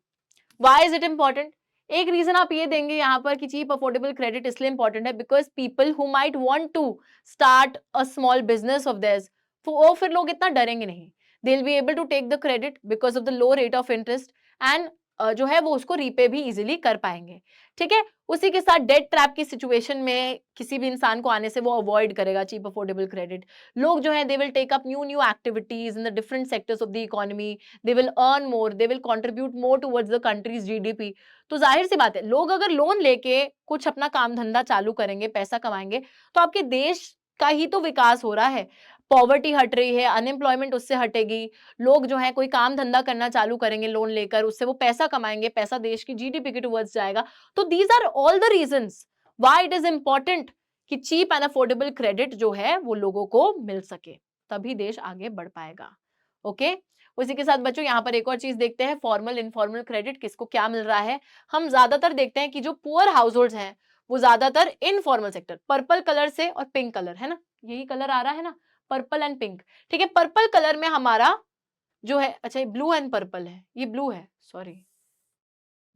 वाई इज इट इंपॉर्टेंट। एक रीजन आप ये देंगे यहाँ पर कि चीप अफोर्डेबल क्रेडिट इसलिए इंपॉर्टेंट है because people who might want to start a small business of theirs, वो फिर लोग इतना डरेंगे नहीं। They will be able to take the credit because of the low rate of interest and जो है वो उसको रीपे भी इजीली कर पाएंगे। ठीक है, उसी के साथ डेट ट्रैप की सिचुएशन में किसी भी इंसान को आने से वो अवॉइड करेगा चीप अफोर्डेबल क्रेडिट। लोग जो है they will take up new activities in the different sectors of the economy, they will earn more, they will contribute more towards the country's GDP। तो जाहिर सी बात है लोग अगर लोन लेके कुछ अपना काम धंधा चालू करेंगे, पैसा कमाएंगे, तो आपके देश का ही तो विकास हो रहा है। पॉवर्टी हट रही है, अनएम्प्लॉयमेंट उससे हटेगी, लोग जो है कोई काम धंधा करना चालू करेंगे लोन लेकर, उससे वो पैसा कमाएंगे, पैसा देश की जीडीपी के टुवर्ड्स जाएगा। तो these are all the reasons why it is important कि चीप एंड अफोर्डेबल क्रेडिट जो है वो लोगों को मिल सके, तभी देश आगे बढ़ पाएगा। ओके, उसी के साथ बच्चों यहाँ पर एक और चीज देखते हैं, फॉर्मल इनफॉर्मल क्रेडिट किसको क्या मिल रहा है। हम ज्यादातर देखते हैं कि जो पुअर हाउस होल्ड हैं वो ज्यादातर इनफॉर्मल सेक्टर, पर्पल कलर से और पिंक कलर है ना, यही कलर आ रहा है ना, पर्पल एंड पिंक। ठीक है, पर्पल कलर में हमारा जो है, अच्छा ये ब्लू एंड पर्पल है, ये ब्लू है, सॉरी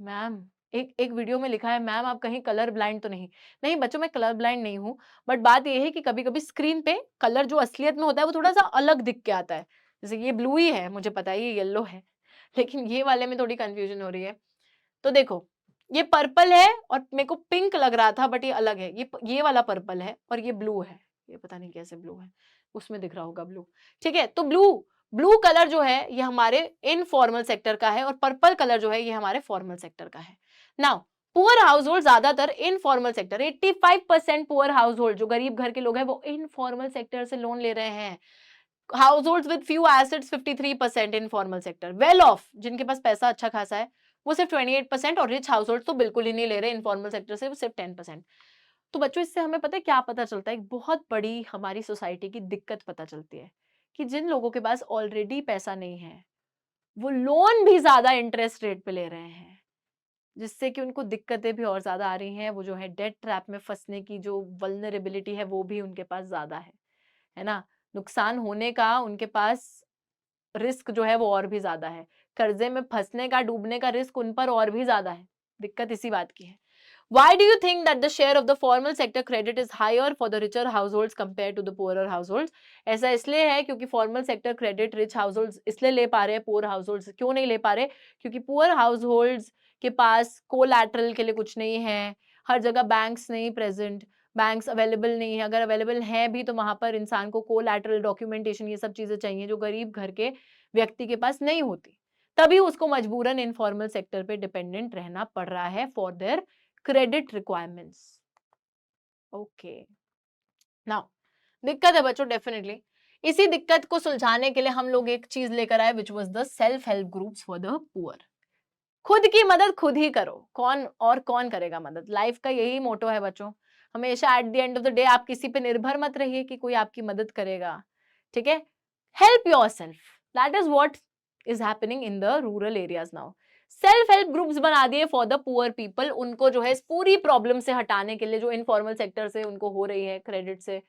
मैम, एक एक वीडियो में लिखा है मैम आप कहीं कलर ब्लाइंड तो नहीं। नहीं बच्चों, मैं कलर ब्लाइंड नहीं हूँ, बट बात ये है कि कभी कभी स्क्रीन पे कलर जो असलियत में होता है वो थोड़ा सा अलग दिख के आता है। जैसे ये ब्लू ही है, मुझे पता है ये येलो है, लेकिन ये वाले में थोड़ी कंफ्यूजन हो रही है। तो देखो ये पर्पल है और मेरे को पिंक लग रहा था, बट ये अलग है, ये वाला पर्पल है और ये ब्लू है। ये पता नहीं कैसे ब्लू है, उसमें दिख रहा होगा ब्लू। ठीक है, तो ब्लू ब्लू कलर जो है ये हमारे इनफॉर्मल सेक्टर का है और पर्पल कलर जो है ये हमारे फॉर्मल सेक्टर का है। नाउ पुअर हाउस होल्ड ज्यादातर informal sector, 85% poor house hold जो गरीब घर के लोग हैं वो इनफॉर्मल सेक्टर से लोन ले रहे हैं। House with few assets 53% informal sector. Well of जिनके पास पैसा अच्छा खासा है वो सिर्फ 28% और रिच हाउस तो बिल्कुल ही नहीं ले रहे इनफॉर्मल सेक्टर से, वो सिर्फ 10%। तो बच्चों इससे हमें पता है क्या पता चलता है, एक बहुत बड़ी हमारी सोसाइटी की दिक्कत पता चलती है कि जिन लोगों के पास ऑलरेडी पैसा नहीं है वो लोन भी ज्यादा इंटरेस्ट रेट पे ले रहे हैं, जिससे कि उनको दिक्कतें भी और ज्यादा आ रही हैं। वो जो है डेट ट्रैप में फंसने की जो वल्नरेबिलिटी है वो भी उनके पास ज्यादा है ना। नुकसान होने का उनके पास रिस्क जो है वो और भी ज्यादा है। कर्जे में फंसने का, डूबने का रिस्क उन पर और भी ज्यादा है। दिक्कत इसी बात की है। Why do you think that the share of the formal sector credit is higher for the richer households compared to the poorer households? ऐसा इसलिए है क्योंकि formal sector credit rich households इसलिए ले पा रहे हैं, पुअर हाउसहोल्ड्स क्यों नहीं ले पा रहे? क्योंकि पुअर हाउसहोल्ड्स के पास कोलैटरल के लिए कुछ नहीं है, हर जगह बैंक्स नहीं प्रेजेंट, बैंक्स अवेलेबल नहीं है, अगर अवेलेबल है भी तो वहां पर इंसान को कोलैटरल डॉक्यूमेंटेशन ये सब चीजें चाहिए जो गरीब घर के व्यक्ति के पास नहीं होती। तभी उसको मजबूरन इनफॉर्मल सेक्टर पे डिपेंडेंट रहना पड़ रहा है for their credit requirements. Okay, now दिक्कत है बच्चों डेफिनेटली। इसी दिक्कत को सुलझाने के लिए हम लोग एक चीज लेकर आए which was the self help groups for the poor. खुद की मदद खुद ही करो, कौन करेगा मदद? लाइफ का यही मोटो है बच्चों, हमेशा at the end of the day आप किसी पे निर्भर मत रहिए कि कोई आपकी मदद करेगा। ठीक है, help yourself, that is what is happening in the rural areas now. Self help groups बना दिए फॉर द पुअर पीपल, उनको जो है इस पूरी प्रॉब्लम से हटाने के लिए जो इनफॉर्मल सेक्टर से उनको हो रही है, क्रेडिट से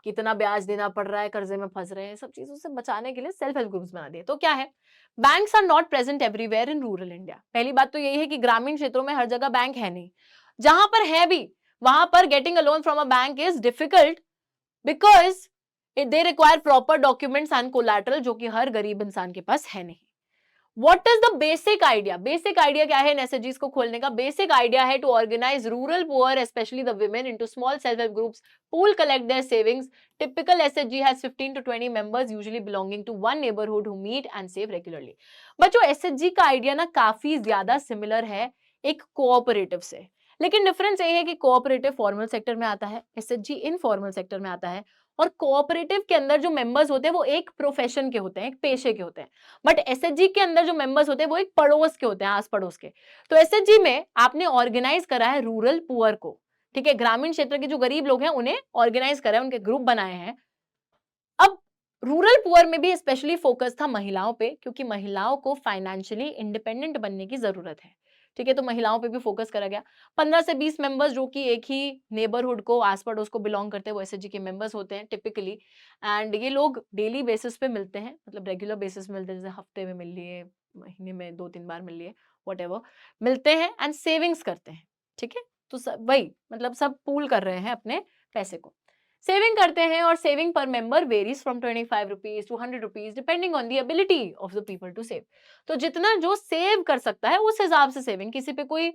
कितना ब्याज देना पड़ रहा है, कर्जे में फंस रहे हैं, सब चीजों से बचाने के लिए सेल्फ हेल्प ग्रुप्स बना दिए। तो क्या है, banks are not present everywhere in rural India. पहली बात तो यही है कि ग्रामीण क्षेत्रों में हर जगह बैंक है नहीं, जहां पर है भी वहां पर getting a loan from a bank is difficult because they require proper documents and collateral, जो कि हर गरीब इंसान के पास है नहीं। What is the basic idea? Basic idea क्या है इन एसएचजीज को खोलने का? बेसिक आइडिया है to organise rural poor specially the women into small self help groups, pool collect their savings. Typical SHG has 15 to 20 members usually belonging to one neighborhood who meet and save regularly. बच्चों SHG का idea ना काफी ज्यादा similar है एक cooperative से, लेकिन difference ये है कि कोऑपरेटिव फॉर्मल सेक्टर में आता है, एसएचजी इनफॉर्मल सेक्टर में आता है। और कोऑपरेटिव के अंदर जो मेंबर्स होते हैं वो एक प्रोफेशन के होते हैं, एक पेशे के होते हैं, बट एसएचजी के अंदर जो मेंबर्स होते हैं वो एक पड़ोस के होते हैं, आस पड़ोस के। तो एसएचजी में आपने ऑर्गेनाइज करा है रूरल पुअर को, ठीक है, ग्रामीण क्षेत्र के जो गरीब लोग हैं उन्हें ऑर्गेनाइज करा है, उनके ग्रुप बनाए हैं। अब रूरल पुअर में भी स्पेशली फोकस था महिलाओं पे, क्योंकि महिलाओं को फाइनेंशियली इंडिपेंडेंट बनने की जरूरत है। ठीक है, तो महिलाओं पे भी फोकस करा गया। 15 से 20 मेंबर्स जो कि एक ही नेबरहुड को, आस पड़ोस को बिलोंग करते हैं, वो एसएचजी के मेंबर्स होते हैं टिपिकली। एंड ये लोग डेली बेसिस पे मिलते हैं, मतलब रेगुलर बेसिस में मिलते हैं, जैसे हफ्ते में मिल लिए, महीने में 2-3 बार मिल लिए, व्हाटएवर मिलते हैं एंड सेविंग्स करते हैं। ठीक है, तो सब वही मतलब सब पूल कर रहे हैं अपने पैसे को, सेविंग करते हैं। और सेविंग पर member varies from 25 rupees to 100 rupees depending on the ability of the people to save. तो जितना जो सेव कर सकता है उस हिसाब से सेविंग, किसी पे कोई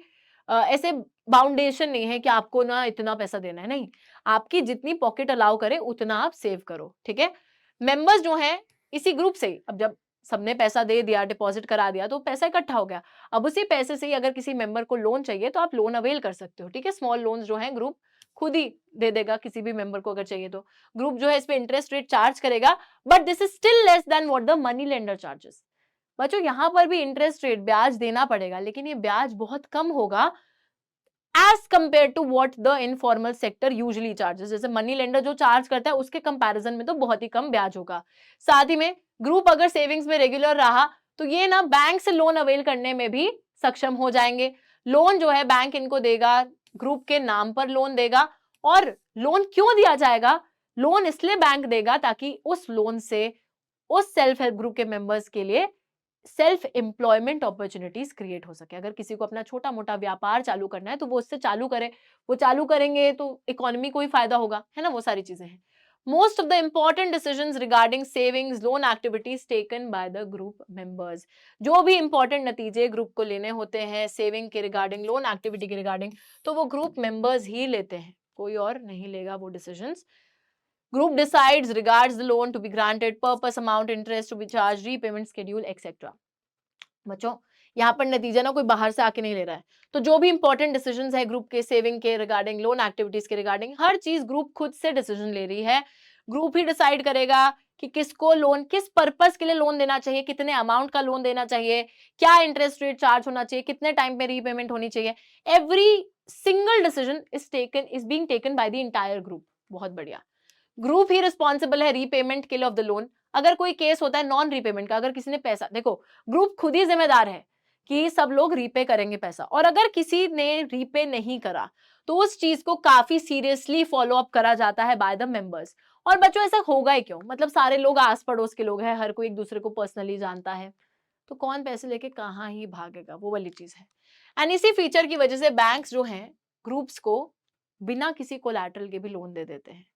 ऐसे बाउंडेशन नहीं है कि आपको ना इतना पैसा देना है, नहीं, आपकी जितनी पॉकेट अलाउ करे उतना आप सेव करो। ठीक है, मेंबर्स जो हैं इसी ग्रुप से, अब जब सबने पैसा दे दिया, डिपॉजिट करा दिया, तो पैसा इकट्ठा हो गया। अब उसी पैसे से ही अगर किसी मेंबर को लोन चाहिए तो आप लोन अवेल कर सकते हो। ठीक है, स्मॉल लोन्स जो है ग्रुप खुद ही दे देगा किसी भी मेंबर को अगर चाहिए तो। ग्रुप जो है इस पे इंटरेस्ट रेट चार्ज करेगा, but this is still less than what the money lender charges. बच्चों यहाँ पर भी इंटरेस्ट रेट ब्याज देना पड़ेगा, लेकिन ये ब्याज बहुत कम होगा as compared to what the informal sector usually charges. जैसे मनी लेंडर जो चार्ज करता है उसके कंपैरिजन में तो बहुत ही कम ब्याज होगा। साथ ही में ग्रुप अगर सेविंग्स में रेगुलर रहा तो ये ना बैंक से लोन अवेल करने में भी सक्षम हो जाएंगे। लोन जो है बैंक इनको देगा, ग्रुप के नाम पर लोन देगा। और लोन क्यों दिया जाएगा? लोन इसलिए बैंक देगा ताकि उस लोन से उस सेल्फ हेल्प ग्रुप के मेंबर्स के लिए सेल्फ एम्प्लॉयमेंट अपॉर्चुनिटीज क्रिएट हो सके। अगर किसी को अपना छोटा मोटा व्यापार चालू करना है तो वो उससे चालू करे, वो चालू करेंगे तो इकोनॉमी को ही फायदा होगा, है ना, वो सारी चीजें हैं। Most of the important decisions regarding savings loan activities taken by the group members. जो भी इंपॉर्टेंट नतीजे ग्रुप को लेने होते हैं सेविंग के रिगार्डिंग, लोन एक्टिविटी के रिगार्डिंग, तो वो ग्रुप मेंबर्स ही लेते हैं, कोई और नहीं लेगा वो decisions. Group decides regards the loan to be granted, purpose, amount, interest to be charged, repayment schedule, etc. बच्चों यहाँ पर नतीजा ना कोई बाहर से आके नहीं ले रहा है, तो जो भी इंपॉर्टेंट डिसीजंस है ग्रुप के, सेविंग के रिगार्डिंग, लोन एक्टिविटीज के रिगार्डिंग, हर चीज ग्रुप खुद से डिसीजन ले रही है। ग्रुप ही डिसाइड करेगा कि किसको लोन, किस पर्पस के लिए लोन देना चाहिए, कितने अमाउंट का लोन देना चाहिए, क्या इंटरेस्ट रेट चार्ज होना चाहिए, कितने टाइम पे रीपेमेंट होनी चाहिए। Every single decision is being taken by the entire group. बहुत बढ़िया। ग्रुप ही रिस्पॉन्सिबल है रीपेमेंट के लिए ऑफ द लोन। अगर कोई केस होता है नॉन रीपेमेंट का, अगर किसी ने पैसा, देखो ग्रुप खुद ही जिम्मेदार है कि सब लोग रीपे करेंगे पैसा, और अगर किसी ने रीपे नहीं करा तो उस चीज को काफी सीरियसली फॉलो अप करा जाता है बाय द मेंबर्स। और बच्चों ऐसा होगा ही क्यों, मतलब सारे लोग आस पड़ोस के लोग हैं, हर कोई एक दूसरे को पर्सनली जानता है, तो कौन पैसे लेके कहाँ ही भागेगा, वो वाली चीज है। एंड इसी फीचर की वजह से बैंक्स जो हैं ग्रुप्स को बिना किसी कोलैटरल के भी लोन दे देते हैं।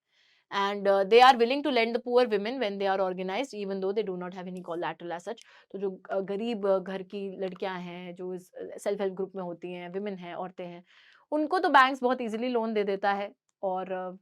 and they are willing to lend the poor women when they are organized even though they do not have any collateral as such। तो जो गरीब घर की लड़कियां हैं, जो सेल्फ हेल्प ग्रुप में होती हैं, विमेन हैं, औरतें हैं, उनको तो बैंक्स बहुत इजीली लोन दे देता है। और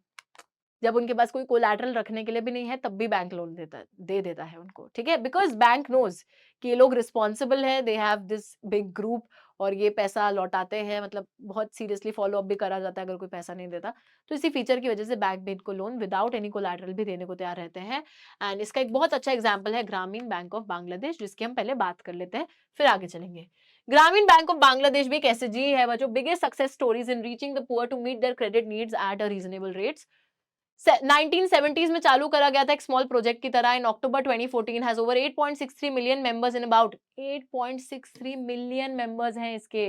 जब उनके पास कोई कोलैटरल रखने के लिए भी नहीं है तब भी बैंक लोन दे देता है उनको, ठीक है, बिकॉज बैंक नोज कि ये लोग रिस्पॉन्सिबल है, they have this big group, और ये पैसा लौटाते हैं, मतलब बहुत सीरियसली फॉलो अप भी करा जाता है अगर कोई पैसा नहीं देता। तो इसी फीचर की वजह से बैंक भी इनको लोन विदाउट एनी कोलैटरल भी देने को तैयार रहते हैं। एंड इसका एक बहुत अच्छा एग्जाम्पल है ग्रामीण बैंक ऑफ बांग्लादेश, जिसकी हम पहले बात कर लेते हैं फिर आगे चलेंगे। ग्रामीण बैंक ऑफ बांग्लादेश भी एक एसएचजी है जो biggest success stories in reaching the poor to meet their credit needs at a reasonable rates. 1970s में चालू करा गया था एक स्मॉल प्रोजेक्ट की तरह। In October 2014 has over 8.63 million members in about 8.63 million members हैं इसके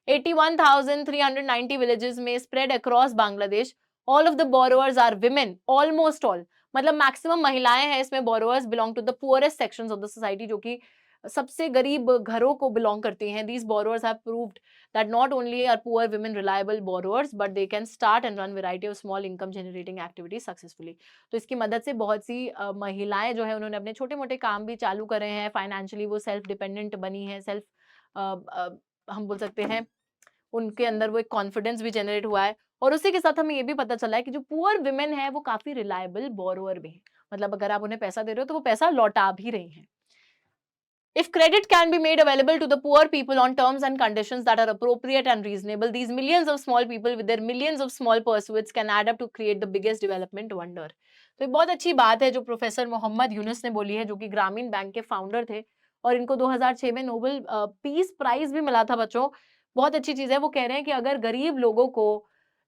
81,390 विलेजेस में spread across Bangladesh. All of the borrowers are women, almost all, मतलब मैक्सिमम महिलाएं हैं इसमें। Borrowers belong to the poorest sections of the society, जो कि सबसे गरीब घरों को बिलोंग करती हैं। These borrowers have proved that not only are poor women reliable borrowers, but they can start and run variety of small income generating activities successfully। तो इसकी मदद से बहुत सी महिलाएं जो है उन्होंने अपने छोटे मोटे काम भी चालू करे हैं, फाइनेंशियली वो सेल्फ डिपेंडेंट बनी है, हम बोल सकते हैं उनके अंदर वो एक कॉन्फिडेंस भी जनरेट हुआ है। और उसी के साथ हमें ये भी पता चला है कि जो पुअर विमेन है वो काफी रिलायबल बोरोअर भी है, मतलब अगर आप उन्हें पैसा दे रहे हो तो वो पैसा लौटा भी रही हैं। If credit can be made available to the poor people on terms and conditions that are appropriate and reasonable, these millions of small people with their millions of small pursuits can add up to create the biggest development wonder। तो एक बहुत अच्छी बात है जो professor Mohammad Yunus ने बोली है, जो कि ग्रामीण बैंक के फाउंडर थे और इनको 2006 में नोबेल पीस प्राइज भी मिला था बच्चों। बहुत अच्छी चीज है। वो कह रहे हैं कि अगर गरीब लोगों को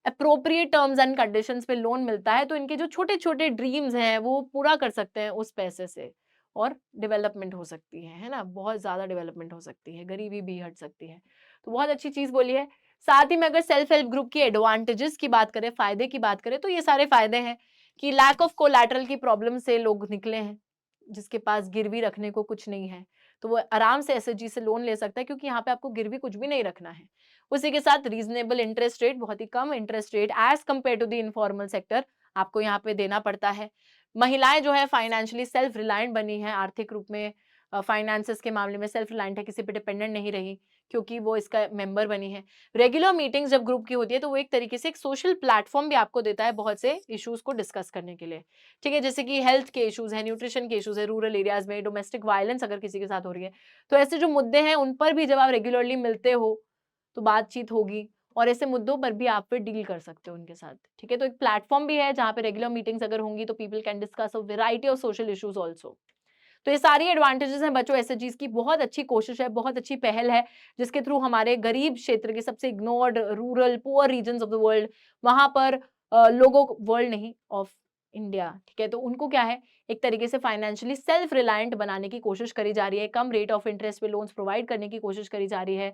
अप्रोप्रिएट टर्म्स एंड कंडीशंस पे लोन मिलता है तो इनके जो छोटे छोटे ड्रीम्स हैं वो पूरा कर सकते हैं उस पैसे से, और डेवलपमेंट हो सकती है ना, बहुत ज्यादा डेवलपमेंट हो सकती है, गरीबी भी हट सकती है। तो बहुत अच्छी चीज बोली है। साथ ही में अगर सेल्फ हेल्प ग्रुप की एडवांटेजेस की बात करें, फायदे की बात करें, तो ये सारे फायदे हैं कि लैक ऑफ कोलैटरल की प्रॉब्लम से लोग निकले हैं, जिसके पास गिरवी रखने को कुछ नहीं है तो वो आराम से एसएचजी से लोन ले सकता है, क्योंकि यहाँ पे आपको गिरवी कुछ भी नहीं रखना है। उसी के साथ रीजनेबल इंटरेस्ट रेट, बहुत ही कम interest rate as compare to the informal sector आपको यहाँ पे देना पड़ता है। महिलाएं जो है फाइनेंशियली सेल्फ रिलायंट बनी है, आर्थिक रूप में फाइनेंसेस के मामले में सेल्फ रिलायंट है, किसी पे डिपेंडेंट नहीं रही क्योंकि वो इसका मेंबर बनी है। रेगुलर मीटिंग्स जब ग्रुप की होती है तो वो एक तरीके से एक सोशल प्लेटफॉर्म भी आपको देता है बहुत से इश्यूज को डिस्कस करने के लिए, ठीक है, जैसे कि हेल्थ के इश्यूज है, न्यूट्रिशन के इश्यूज है, रूरल एरियाज में डोमेस्टिक वायलेंस अगर किसी के साथ हो रही है, तो ऐसे जो मुद्दे हैं उन पर भी जब आप रेगुलरली मिलते हो तो बातचीत होगी और ऐसे मुद्दों पर भी आप फिर डील कर सकते हो उनके साथ, ठीक है। तो एक प्लेटफॉर्म भी है जहाँ पे रेगुलर मीटिंग्स अगर होंगी तो people can discuss a variety of social issues also. तो ये सारी एडवांटेजेस हैं बच्चों एसएचजीज की। बहुत अच्छी कोशिश है, बहुत अच्छी पहल है, जिसके थ्रू हमारे गरीब क्षेत्र के सबसे ignored rural poor regions of the world, वहां पर लोगों को, वर्ल्ड नहीं ऑफ इंडिया, ठीक है, तो उनको क्या है एक तरीके से फाइनेंशियली सेल्फ रिलायंट बनाने की कोशिश करी जा रही है, कम रेट ऑफ इंटरेस्ट पे लोन्स प्रोवाइड करने की कोशिश करी जा रही है।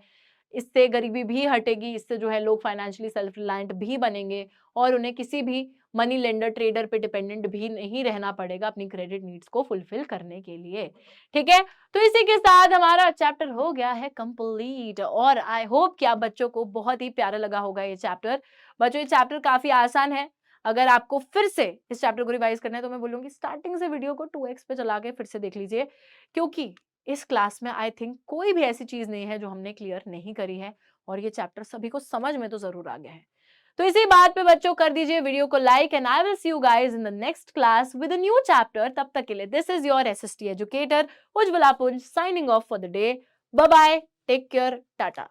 इससे गरीबी भी हटेगी, इससे जो है लोग फाइनेंशियली सेल्फ रिलायंट भी बनेंगे और उन्हें किसी भी मनी लेंडर ट्रेडर पे डिपेंडेंट भी नहीं रहना पड़ेगा अपनी क्रेडिट नीड्स को फुलफिल करने के लिए। ठीक है, तो इसी के साथ हमारा चैप्टर हो गया है कंप्लीट और आई होप कि आप बच्चों को बहुत ही प्यारा लगा होगा ये चैप्टर। बच्चों, ये चैप्टर काफी आसान है। अगर आपको फिर से इस चैप्टर को रिवाइज करना है तो मैं बोलूंगी स्टार्टिंग से वीडियो को 2x पे चला के फिर से देख लीजिए, क्योंकि इस क्लास में आई थिंक कोई भी ऐसी चीज नहीं है जो हमने क्लियर नहीं करी है और ये चैप्टर सभी को समझ में तो जरूर आ गया है। तो इसी बात पे बच्चों कर दीजिए वीडियो को like and I will see you guys in the next class with a new chapter. तब तक के लिए this is your SST educator Ujjwala Punj signing off for the day. Bye bye, take care, Tata.